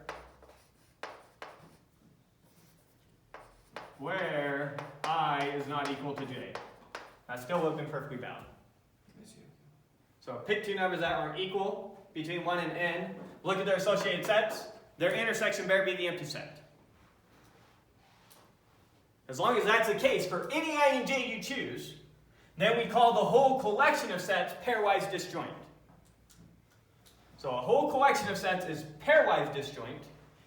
I is not equal to j. That still would have been perfectly valid. I see. So pick two numbers that are equal between 1 and n. Look at their associated sets. Their intersection better be the empty set. As long as that's the case for any I and j you choose, then we call the whole collection of sets pairwise disjoint. So a whole collection of sets is pairwise disjoint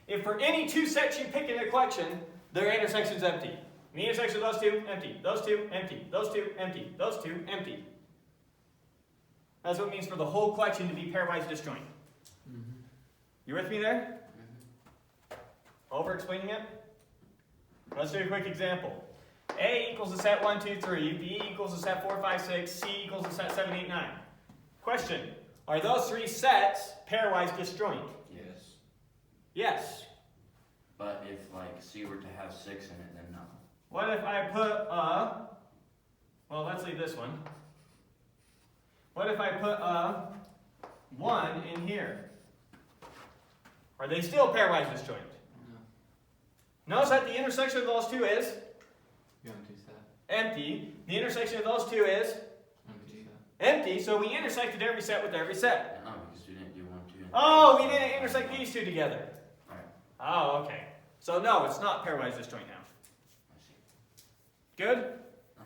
if for any two sets you pick in a collection, their intersection is empty. The intersection of those two, empty. Those two, empty. Those two, empty. Those two, empty. That's what it means for the whole collection to be pairwise disjoint. You with me there? Over explaining it? Let's do a quick example. A equals the set 1, 2, 3. B equals the set 4, 5, 6. C equals the set 7, 8, 9. Question. Are those three sets pairwise disjoint? Yes. Yes. But if like C were to have 6 in it, then no. What if I put a, well, let's leave this one. What if I put a 1 in here? Are they still pairwise disjoint? No. Notice that the intersection of those two is Empty set. empty. The intersection of those two is Empty set. empty, so we intersected every set with every set. No, because we didn't do 1, 2, and 3. Oh, we didn't intersect these two together. Oh, okay. So no, it's not pairwise disjoint now. I see. Good? Uh-huh.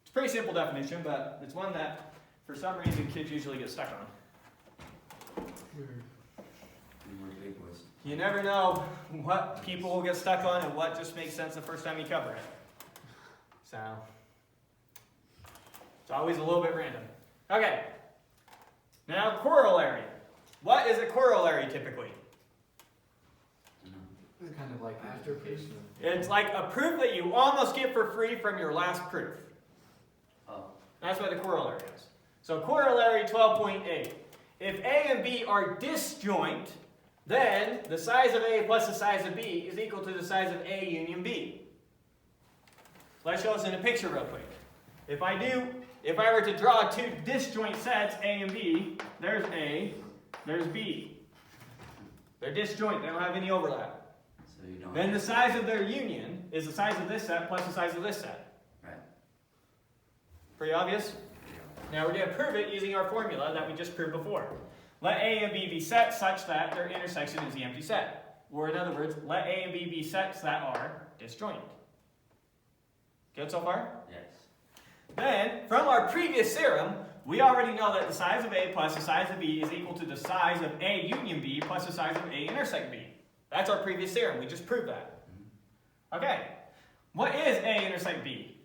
It's a pretty simple definition, but it's one that, for some reason, kids usually get stuck on. Any more big boys? You never know what people will get stuck on and what just makes sense the first time you cover it. So, it's always a little bit random. Okay. Now, corollary. What is a corollary typically? No. It's kind of like application. It's like a proof that you almost get for free from your last proof. Oh. That's what the corollary is. So corollary 12.8. If A and B are disjoint, then the size of A plus the size of B is equal to the size of A union B. Let's show us in a picture real quick. If I were to draw two disjoint sets, A and B, there's A, there's B. They're disjoint, they don't have any overlap. So you don't. Then the size of their union is the size of this set plus the size of this set. Right. Pretty obvious? Now we're going to prove it using our formula that we just proved before. Let A and B be sets such that their intersection is the empty set. Or in other words, let A and B be sets that are disjoint. Good so far? Yes. Then, from our previous theorem, we already know that the size of A plus the size of B is equal to the size of A union B plus the size of A intersect B. That's our previous theorem. We just proved that. Okay. What is A intersect B?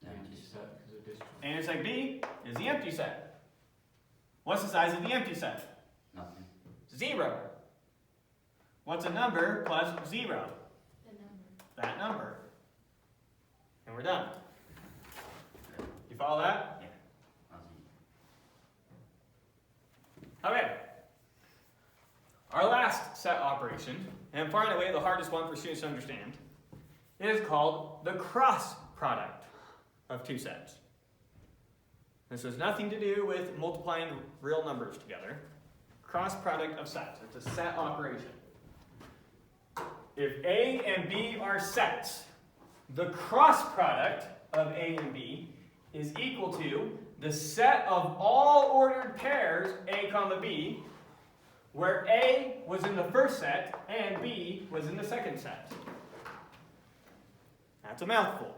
Empty. Set because they're disjoint. A intersect B is the empty set. What's the size of the empty set? Nothing. 0. What's a number plus 0? The number. That number. And we're done. You follow that? Yeah. Nothing. Okay. Our last set operation, and far and away the hardest one for students to understand, is called the cross product of two sets. This has nothing to do with multiplying real numbers together. Cross product of sets. It's a set operation. If A and B are sets, the cross product of A and B is equal to the set of all ordered pairs A comma B, where A was in the first set and B was in the second set. That's a mouthful.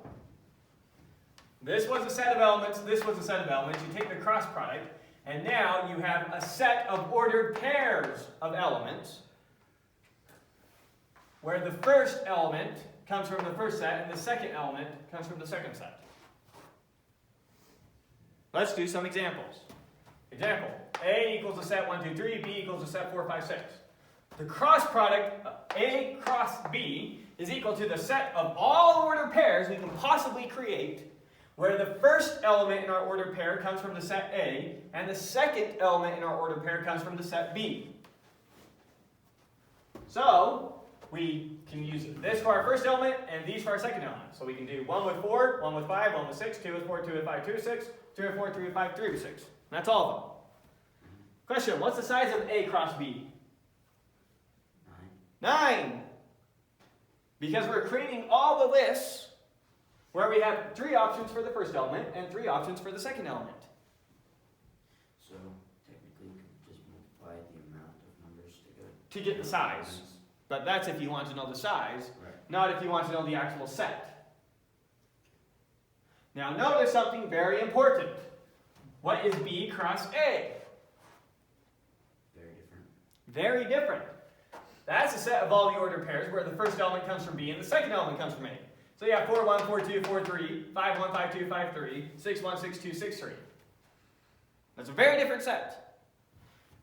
This was a set of elements, this was a set of elements. You take the cross product, and now you have a set of ordered pairs of elements, where the first element comes from the first set and the second element comes from the second set. Let's do some examples. Example, A equals a set 1, 2, 3, B equals a set 4, 5, 6. The cross product of A cross B is equal to the set of all ordered pairs we can possibly create, where the first element in our ordered pair comes from the set A, and the second element in our ordered pair comes from the set B. So, we can use this for our first element and these for our second element. So we can do 1 with 4, 1 with 5, 1 with 6, 2 with 4, 2 with 5, 2 with 6, 3 with 4, 3 with 5, 3 with 6. And that's all of them. Question, what's the size of A cross B? 9. Because we're creating all the lists where we have 3 options for the first element and 3 options for the second element. So technically you could just multiply the amount of numbers To get the size. But that's if you want to know the size, Right. not if you want to know the actual set. Now notice something very important. What is B cross A? Very different. Very different. That's a set of all the ordered pairs where the first element comes from B and the second element comes from A. So you have 4, 1, 4, 2, 4, 3, 5, 1, 5, 2, 5, 3, 6, 1, 6, 2, 6, 3. That's a very different set.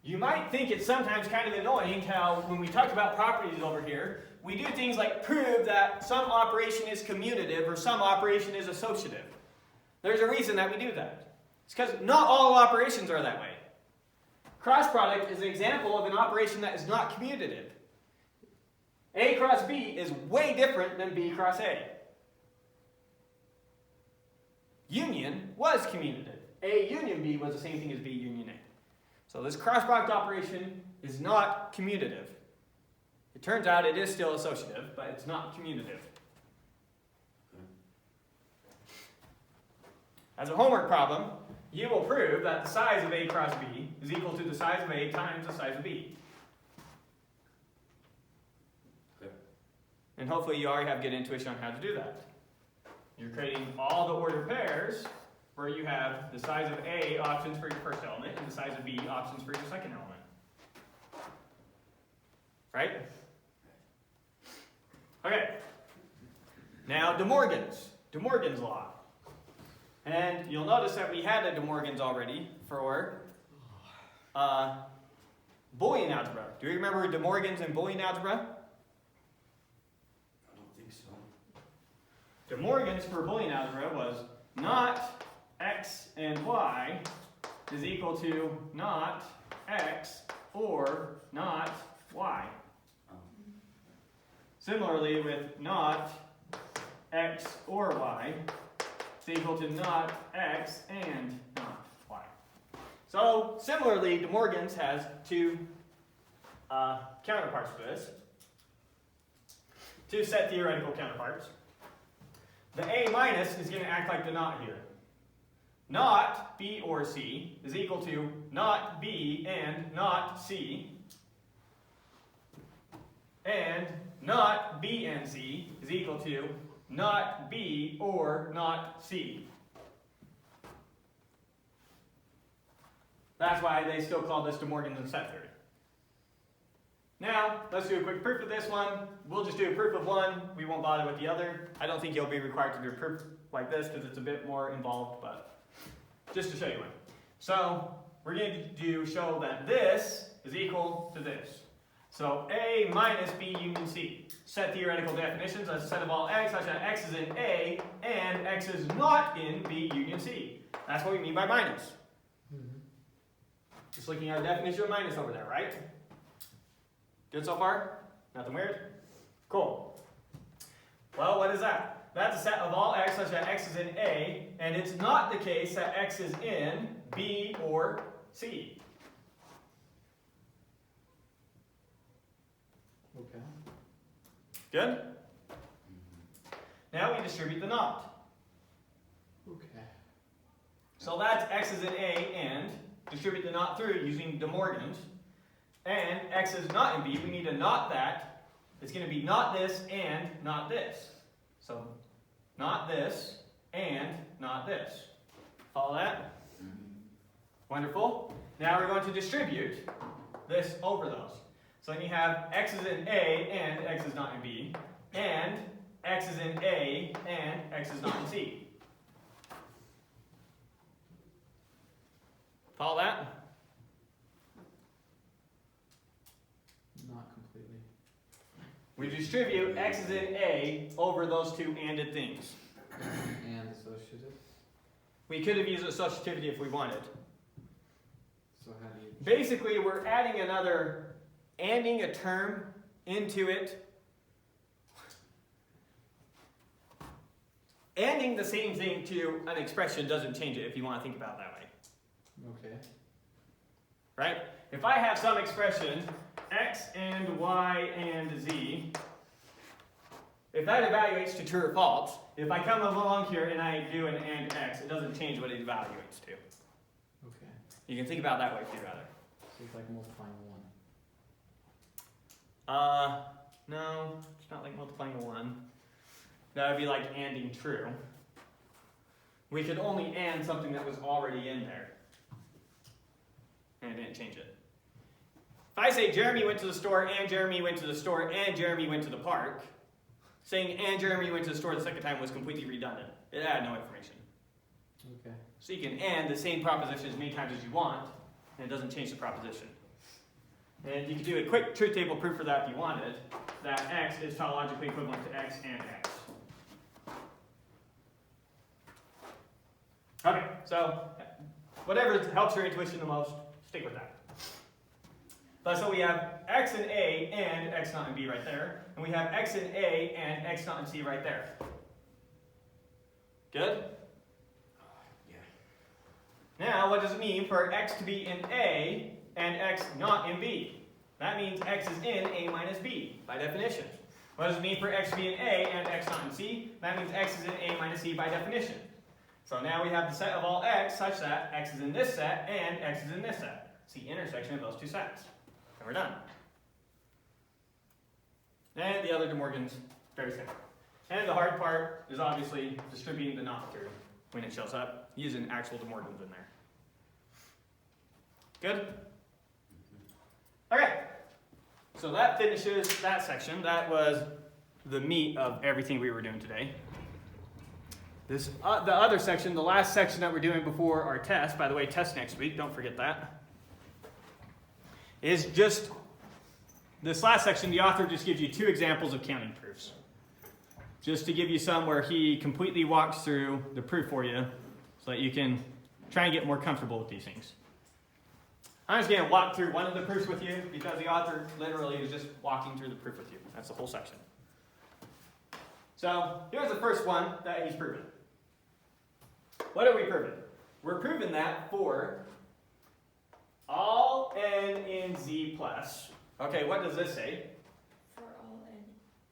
You might think it's sometimes kind of annoying how when we talk about properties over here, we do things like prove that some operation is commutative or some operation is associative. There's a reason that we do that. It's because not all operations are that way. Cross product is an example of an operation that is not commutative. A cross B is way different than B cross A. Union was commutative. A union B was the same thing as B union A. So this cross product operation is not commutative. It turns out it is still associative, but it's not commutative. As a homework problem, you will prove that the size of A cross B is equal to the size of A times the size of B. And hopefully you already have good intuition on how to do that. You're creating all the ordered pairs where you have the size of A options for your first element and the size of B options for your second element. Right? Okay. Now, De Morgan's law. And you'll notice that we had a De Morgan's already for Boolean algebra. Do you remember De Morgan's in Boolean algebra? I don't think so. De Morgan's for Boolean algebra was not x and y is equal to not x or not y. Similarly, with not x or y is equal to not x and not y. So, similarly, De Morgan's has two counterparts to this. Two set theoretical counterparts. The A minus is going to act like the not here. Not B or C is equal to not B and not C. And not B and C is equal to not B or not C. That's why they still call this De Morgan's set theory. Now, let's do a quick proof of this one. We'll just do a proof of one. We won't bother with the other. I don't think you'll be required to do a proof like this because it's a bit more involved, but just to show you one. So, we're going to show that this is equal to this. So, A minus B union C. Set theoretical definitions as a set of all x such that x is in A and x is not in B union C. That's what we mean by minus. Just looking at our definition of minus over there, right? Good so far? Nothing weird? Cool. Well, what is that? That's a set of all x such that x is in A, and it's not the case that x is in B or C. Okay. Good? Now we distribute the not. Okay. So that's x is in A and distribute the not through using De Morgan's. And x is not in B, we need to not that. It's going to be not this and not this. So, not this and not this. Follow that? Wonderful. Now we're going to distribute this over those. So then you have x is in A and x is not in B. And x is in A and x is not in C. Follow that? Not completely. We distribute x is in A over those two anded things. And associative. We could have used associativity if we wanted. So how do you? Basically, we're adding another anding a term into it. Anding the same thing to an expression doesn't change it if you want to think about it that way. Okay. Right? If I have some expression, x and y and z, if that evaluates to true or false, if I come along here and I do an and x, it doesn't change what it evaluates to. Okay. You can think about it that way if you'd rather. So it's like multiplying one. No, it's not like multiplying a 1. That would be like anding true. We could only and something that was already in there. And didn't change it. If I say Jeremy went to the store, and Jeremy went to the store, and Jeremy went to the park, saying and Jeremy went to the store the second time was completely redundant. It had no information. Okay. So you can and the same proposition as many times as you want, and it doesn't change the proposition. And you can do a quick truth table proof for that if you wanted, that x is tautologically equivalent to x and x. Okay, so whatever helps your intuition the most, stick with that. So we have x in A and x not in B right there, and we have x in A and x not in C right there. Good? Yeah. Now, what does it mean for x to be in A and x not in B? That means x is in A minus B, by definition. What does it mean for x to be in A and x not in C? That means x is in A minus C by definition. So now we have the set of all x such that x is in this set and x is in this set. It's the intersection of those two sets. And we're done. And the other De Morgan's Very simple. And the hard part is obviously distributing the knot through when it shows up, using actual De Morgans in there. Good? Okay. So that finishes that section. That was the meat of everything we were doing today. This, the other section, the last section that we're doing before our test, by the way, test next week, don't forget that, is just, this last section, the author just gives you 2 examples of counting proofs. Just to give you some where he completely walks through the proof for you so that you can try and get more comfortable with these things. I'm just going to walk through one of the proofs with you because the author literally is just walking through the proof with you. That's the whole section. So here's the first one that he's proven. What are we proving? We're proving that for all n in z plus. Okay, what does this say? For all n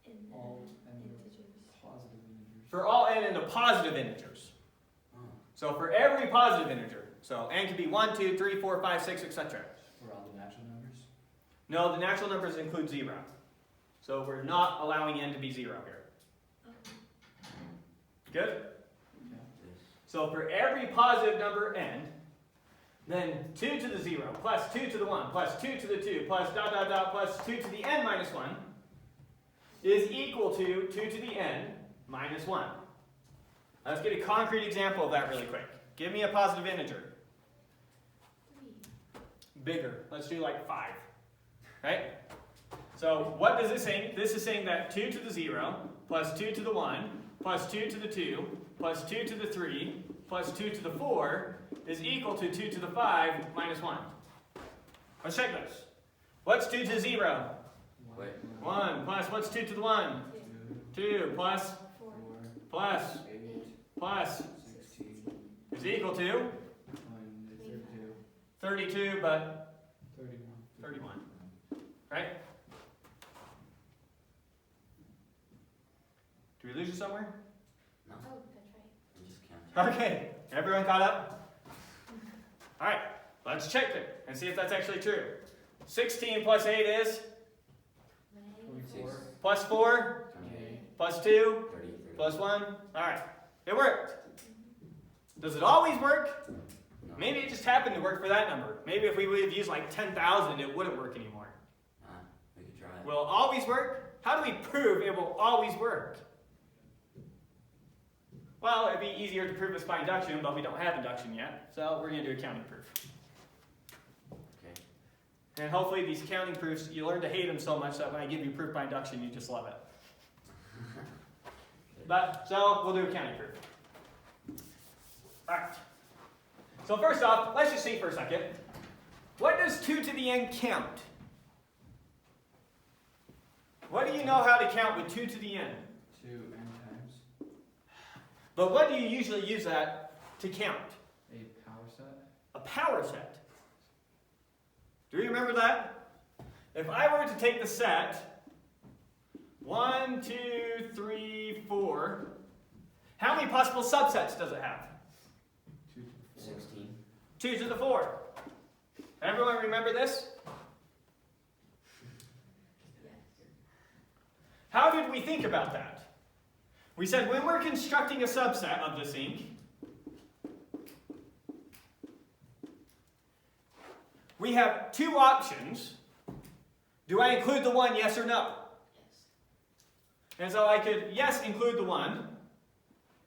in All n integers. positive integers. For all n in the positive integers. So for every positive integer. So n can be 1, 2, 3, 4, 5, 6, etc. For all the natural numbers. No, the natural numbers include 0. So we're not allowing n to be 0 here. Good? So for every positive number n, then 2 to the 0, plus 2 to the 1, plus 2 to the 2, plus dot dot dot, plus 2 to the n minus 1 is equal to 2 to the n minus 1. Let's get a concrete example of that really quick. Give me a positive integer. 3. Bigger. Let's do like 5. Right? So what does this say? This is saying that 2 to the 0, plus 2 to the 1, plus 2 to the 2, plus 2 to the 3, plus 2 to the 4 is equal to 2 to the 5 minus 1. Let's check this. What's 2 to 0? Wait. 1 plus what's 2 to the 1? 2 plus 4. plus 8, plus 16, is equal to 32, 32 but 31. 31. Right? Do we lose you somewhere? No, Oh, that's right. I'm just counting. Okay, everyone caught up? All right, let's check it and see if that's actually true. 16 plus 8 is 24. plus 4, 28. plus 2, 30, plus 1. All right, it worked. Does it always work? No. Maybe it just happened to work for that number. Maybe if we would have used like 10,000, it wouldn't work anymore. We could try it. Will it always work? How do we prove it will always work? Well, it'd be easier to prove this by induction, but we don't have induction yet, so we're going to do a counting proof. Okay. And hopefully these counting proofs, you learn to hate them so much that when I give you proof by induction, you just love it. But, so we'll do a counting proof. Alright. So first off, let's just see for a second. What does 2 to the n count? What do you know how to count with 2 to the n? 2 n times. But what do you usually use that to count? A power set. A power set. Do you remember that? If I were to take the set 1, 2, 3, 4, how many possible subsets does it have? 2 to the 4. 16. 2 to the 4. Everyone remember this? Yes. How did we think about that? We said when we're constructing a subset of this thing, we have 2 options. Do I include the 1, yes or no? Yes. And so I could, yes, include the 1.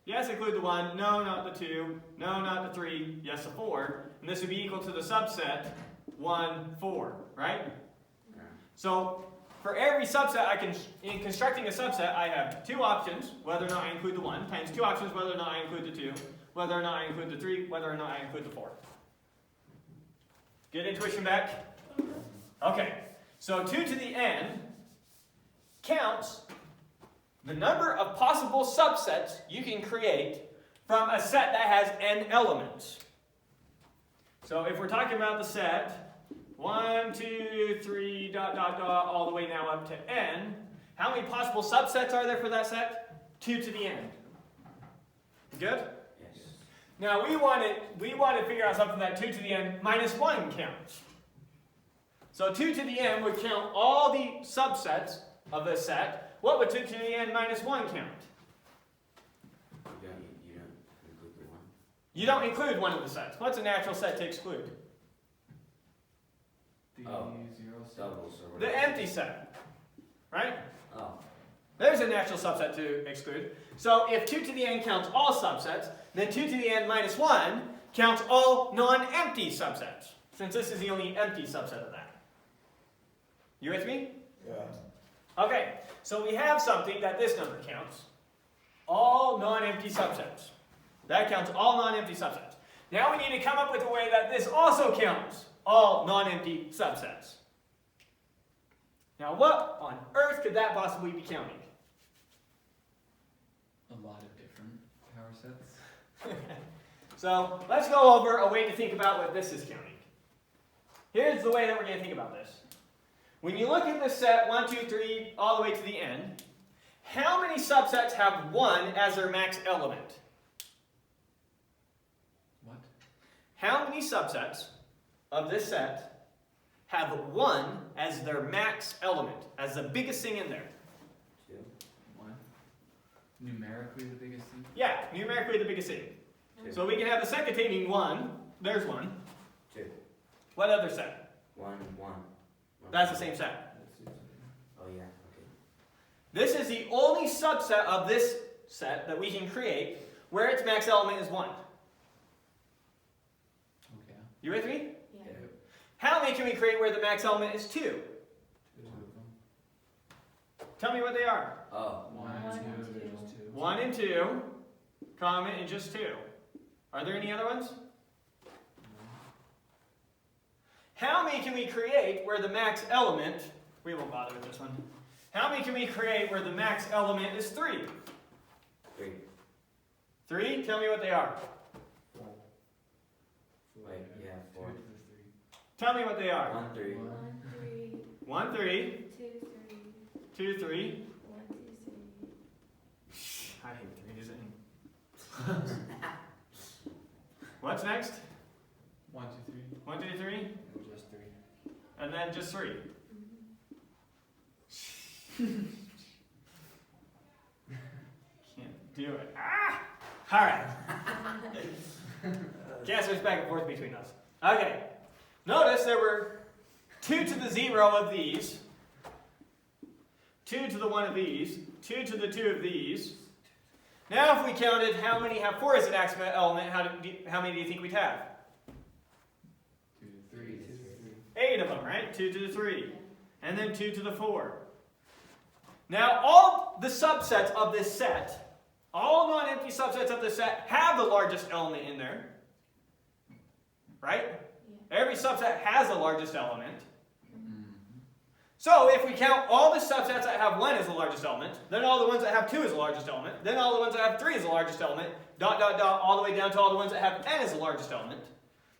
Yes, include the 1. No, not the 2. No, not the 3. Yes, the 4. And this would be equal to the subset 1, 4, right? Yeah. So for every subset, in constructing a subset, I have 2 options, whether or not I include the 1, times 2 options, whether or not I include the 2, whether or not I include the 3, whether or not I include the 4. Get intuition back? Okay, so 2 to the n counts the number of possible subsets you can create from a set that has n elements. So if we're talking about the set 1, 2, 3, dot, dot, dot, all the way now up to n, how many possible subsets are there for that set? 2 to the n. Good? Yes. Now we want to figure out something that 2 to the n minus 1 counts. So 2 to the n would count all the subsets of this set what would 2 to the n minus 1 count? You don't include the one. You don't include one of the sets. What's a natural set to exclude? The Oh. 0 set. Doubles or The whatever. empty set, right? Oh. There's a natural subset to exclude. So if 2 to the n counts all subsets, then 2 to the n minus 1 counts all non-empty subsets, since this is the only empty subset of that. You with me? Yeah. Okay, so we have something that this number counts. All non-empty subsets. That counts all non-empty subsets. Now we need to come up with a way that this also counts all non-empty subsets. Now what on earth could that possibly be counting? A lot of different power sets. So let's go over a way to think about what this is counting. Here's the way that we're going to think about this. When you look at this set 1, 2, 3, all the way to the end, how many subsets have 1 as their max element? What? How many subsets of this set have 1 as their max element, as the biggest thing in there? 2. 1. Numerically the biggest thing. Yeah, numerically the biggest thing. 2. So we can have a set containing 1. There's 1. 2. What other set? 1, 1. That's the same set. Oh yeah, okay. This is the only subset of this set that we can create where its max element is 1. Okay. You with me? Yeah. Yeah. How many can we create where the max element is 2? 2 of them. Tell me what they are. Oh. 1 One and 2. and There's two. just 2. 1 and 2, common, and just 2. Are there any other ones? How many can we create where the max element, we won't bother with this one. How many can we create where the max element is 3? 3. 3, tell me what they are. Wait, yeah, 4. 2 to the 3. Tell me what they are. 1, 3. 1, 3, 1, 3, 2, 3, 2, 3. 1, 2, 3. I hate 3s. What's next? 1, 2, 3. 1, 2, 3, And just 3. and then just 3. Can't do it. Ah! All right. Can't switch back and forth between us. Okay. Notice there were 2 to the 0 of these, 2 to the 1 of these, 2 to the 2 of these. Now if we counted how many have 4 as an max element, how many do you think we'd have? 2 to 3. 2 to 3. 8 of them, right? 2 to the 3. And then 2 to the 4. Now all the subsets of this set, all non-empty subsets of this set have the largest element in there. Right? Yeah. Every subset has the largest element. Mm-hmm. So if we count all the subsets that have 1 as the largest element, then all the ones that have 2 as the largest element, then all the ones that have 3 as the largest element, dot, dot, dot, all the way down to all the ones that have n as the largest element,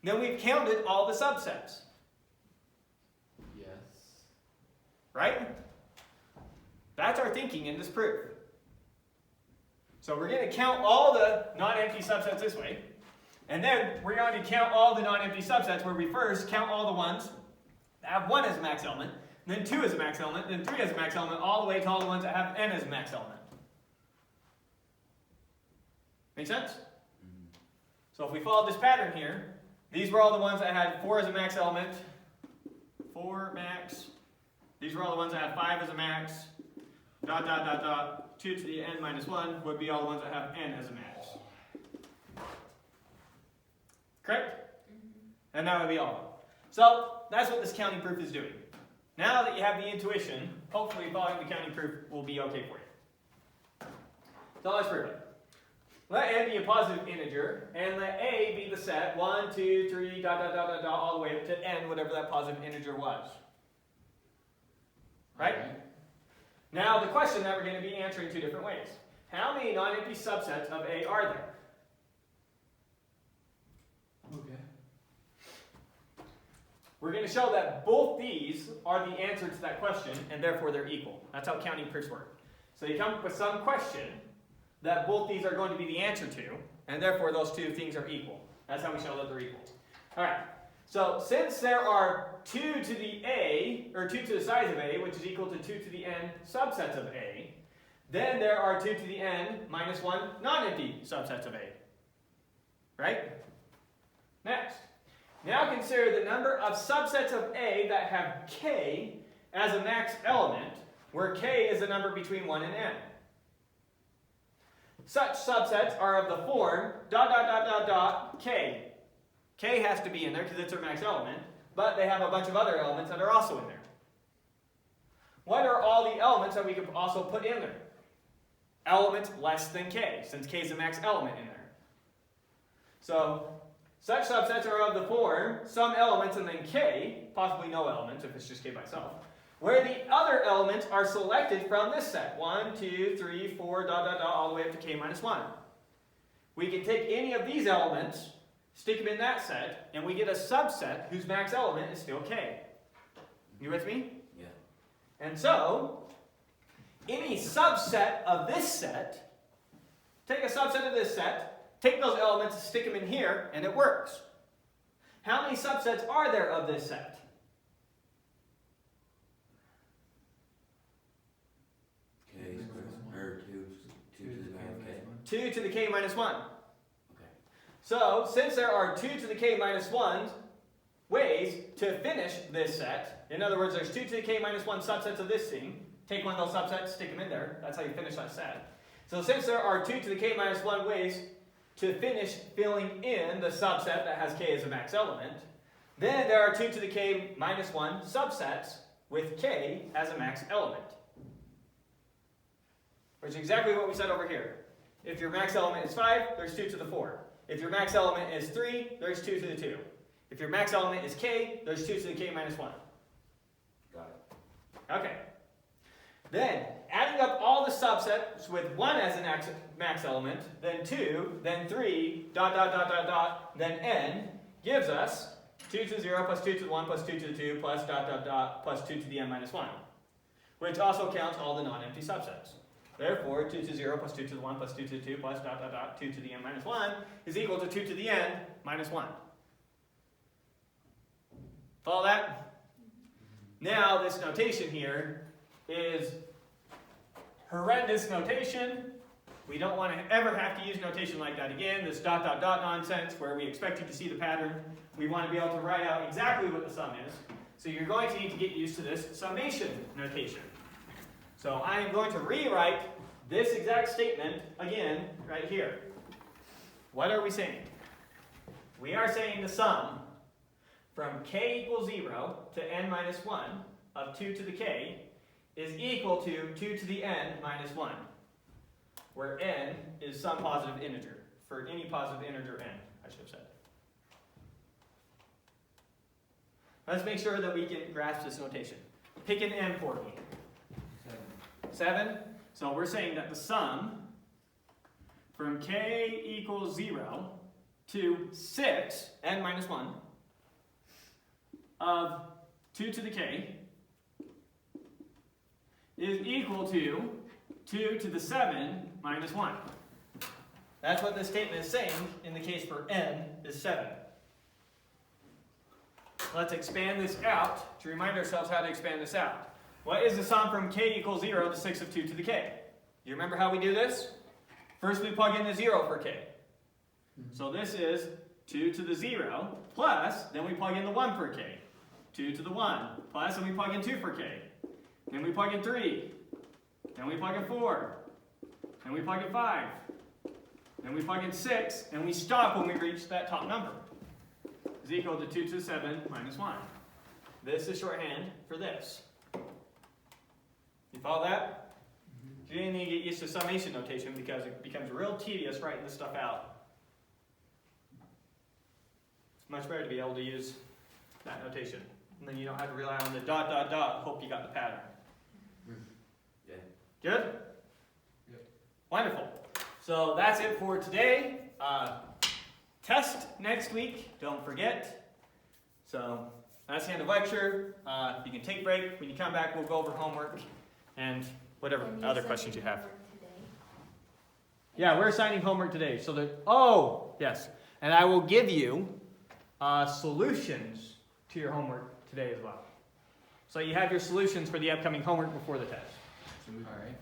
then we've counted all the subsets. Yes. Right? That's our thinking in this proof. So we're going to count all the non-empty subsets this way, and then we're going to count all the non-empty subsets where we first count all the ones that have 1 as a max element, then 2 as a max element, then 3 as a max element, all the way to all the ones that have n as a max element. Make sense? Mm-hmm. So if we follow this pattern here, these were all the ones that had 4 as a max element, 4 max. These were all the ones that had 5 as a max, dot, dot, dot, dot, 2 to the n minus 1 would be all the ones that have n as a max. Correct? And that would be all of them. So that's what this counting proof is doing. Now that you have the intuition, hopefully following the counting proof will be okay for you. So let's prove it. Let n be a positive integer, and let a be the set 1, 2, 3, dot, dot, dot, dot, dot, all the way up to n, whatever that positive integer was. Right? Now the question that we're going to be answering 2 different ways. How many non-empty subsets of A are there? Okay. We're going to show that both these are the answer to that question, and therefore they're equal. That's how counting proofs work. So you come up with some question that both these are going to be the answer to, and therefore those 2 things are equal. That's how we show that they're equal. Alright, So since there are 2 to the a, or 2 to the size of a, which is equal to 2 to the n subsets of a, then there are 2 to the n minus 1 non-empty subsets of a. Right? Next. Now consider the number of subsets of a that have k as a max element, where k is the number between 1 and n. Such subsets are of the form ... k. K has to be in there because it's our max element, but they have a bunch of other elements that are also in there. What are all the elements that we could also put in there? Elements less than k, since k is the max element in there. So, such subsets are of the form some elements and then k, possibly no elements if it's just k by itself, where the other elements are selected from this set. 1, 2, 3, 4, all the way up to k minus 1. We can take any of these elements, stick them in that set, and we get a subset whose max element is still k. You with me? Yeah. And so, any subset of this set, take a subset of this set, take those elements, stick them in here, and it works. How many subsets are there of this set? K squared, or 2 to the power of k. 2 to the k minus 1. Okay. So, since there are 2 to the k minus 1 ways to finish this set, in other words, there's 2 to the k minus 1 subsets of this thing, take one of those subsets, stick them in there, that's how you finish that set. So since there are 2 to the k minus 1 ways to finish filling in the subset that has k as a max element, then there are 2 to the k minus 1 subsets with k as a max element. Which is exactly what we said over here. If your max element is 5, there's 2 to the 4. If your max element is 3, there's 2 to the 2. If your max element is k, there's 2 to the k minus 1. Got it. Okay. Then, adding up all the subsets with 1 as an max element, then 2, then 3, then n, gives us 2 to the 0 plus 2 to the 1 plus 2 to the 2 plus plus 2 to the n minus 1, which also counts all the non-empty subsets. Therefore, 2 to the 0 plus 2 to the 1 plus 2 to the 2 plus 2 to the n minus 1 is equal to 2 to the n minus 1. Follow that? Now, this notation here is horrendous notation. We don't want to ever have to use notation like that again. This ... nonsense where we expect you to see the pattern. We want to be able to write out exactly what the sum is. So you're going to need to get used to this summation notation. So I am going to rewrite this exact statement again right here. What are we saying? We are saying the sum from k equals 0 to n minus 1 of 2 to the k is equal to 2 to the n minus 1, where n is some positive integer, for any positive integer n, I should have said. Let's make sure that we can grasp this notation. Pick an n for me. 7. So we're saying that the sum from k equals 0 to 6, n minus 1, of 2 to the k is equal to 2 to the 7 minus 1. That's what this statement is saying in the case for n is 7. Let's expand this out to remind ourselves how to expand this out. What is the sum from k equals 0 to 6 of 2 to the k? You remember how we do this? First we plug in the 0 for k. So this is 2 to the 0 plus, then we plug in the 1 for k. 2 to the 1 plus, and we plug in 2 for k. Then we plug in 3. Then we plug in 4. Then we plug in 5. Then we plug in 6, and we stop when we reach that top number. Is equal to 2 to the 7 minus 1. This is shorthand for this. You follow that? You need to get used to summation notation because it becomes real tedious writing this stuff out. It's much better to be able to use that notation. And then you don't have to rely on the ... hope you got the pattern. Yeah. Good? Yep. Wonderful. So that's it for today. Test next week, don't forget. So that's the end of lecture. You can take a break. When you come back, we'll go over homework and whatever And other sent questions you me have. homework today. Yeah, we're assigning homework today. So yes. And I will give you solutions to your homework today as well. So you have your solutions for the upcoming homework before the test. Alright.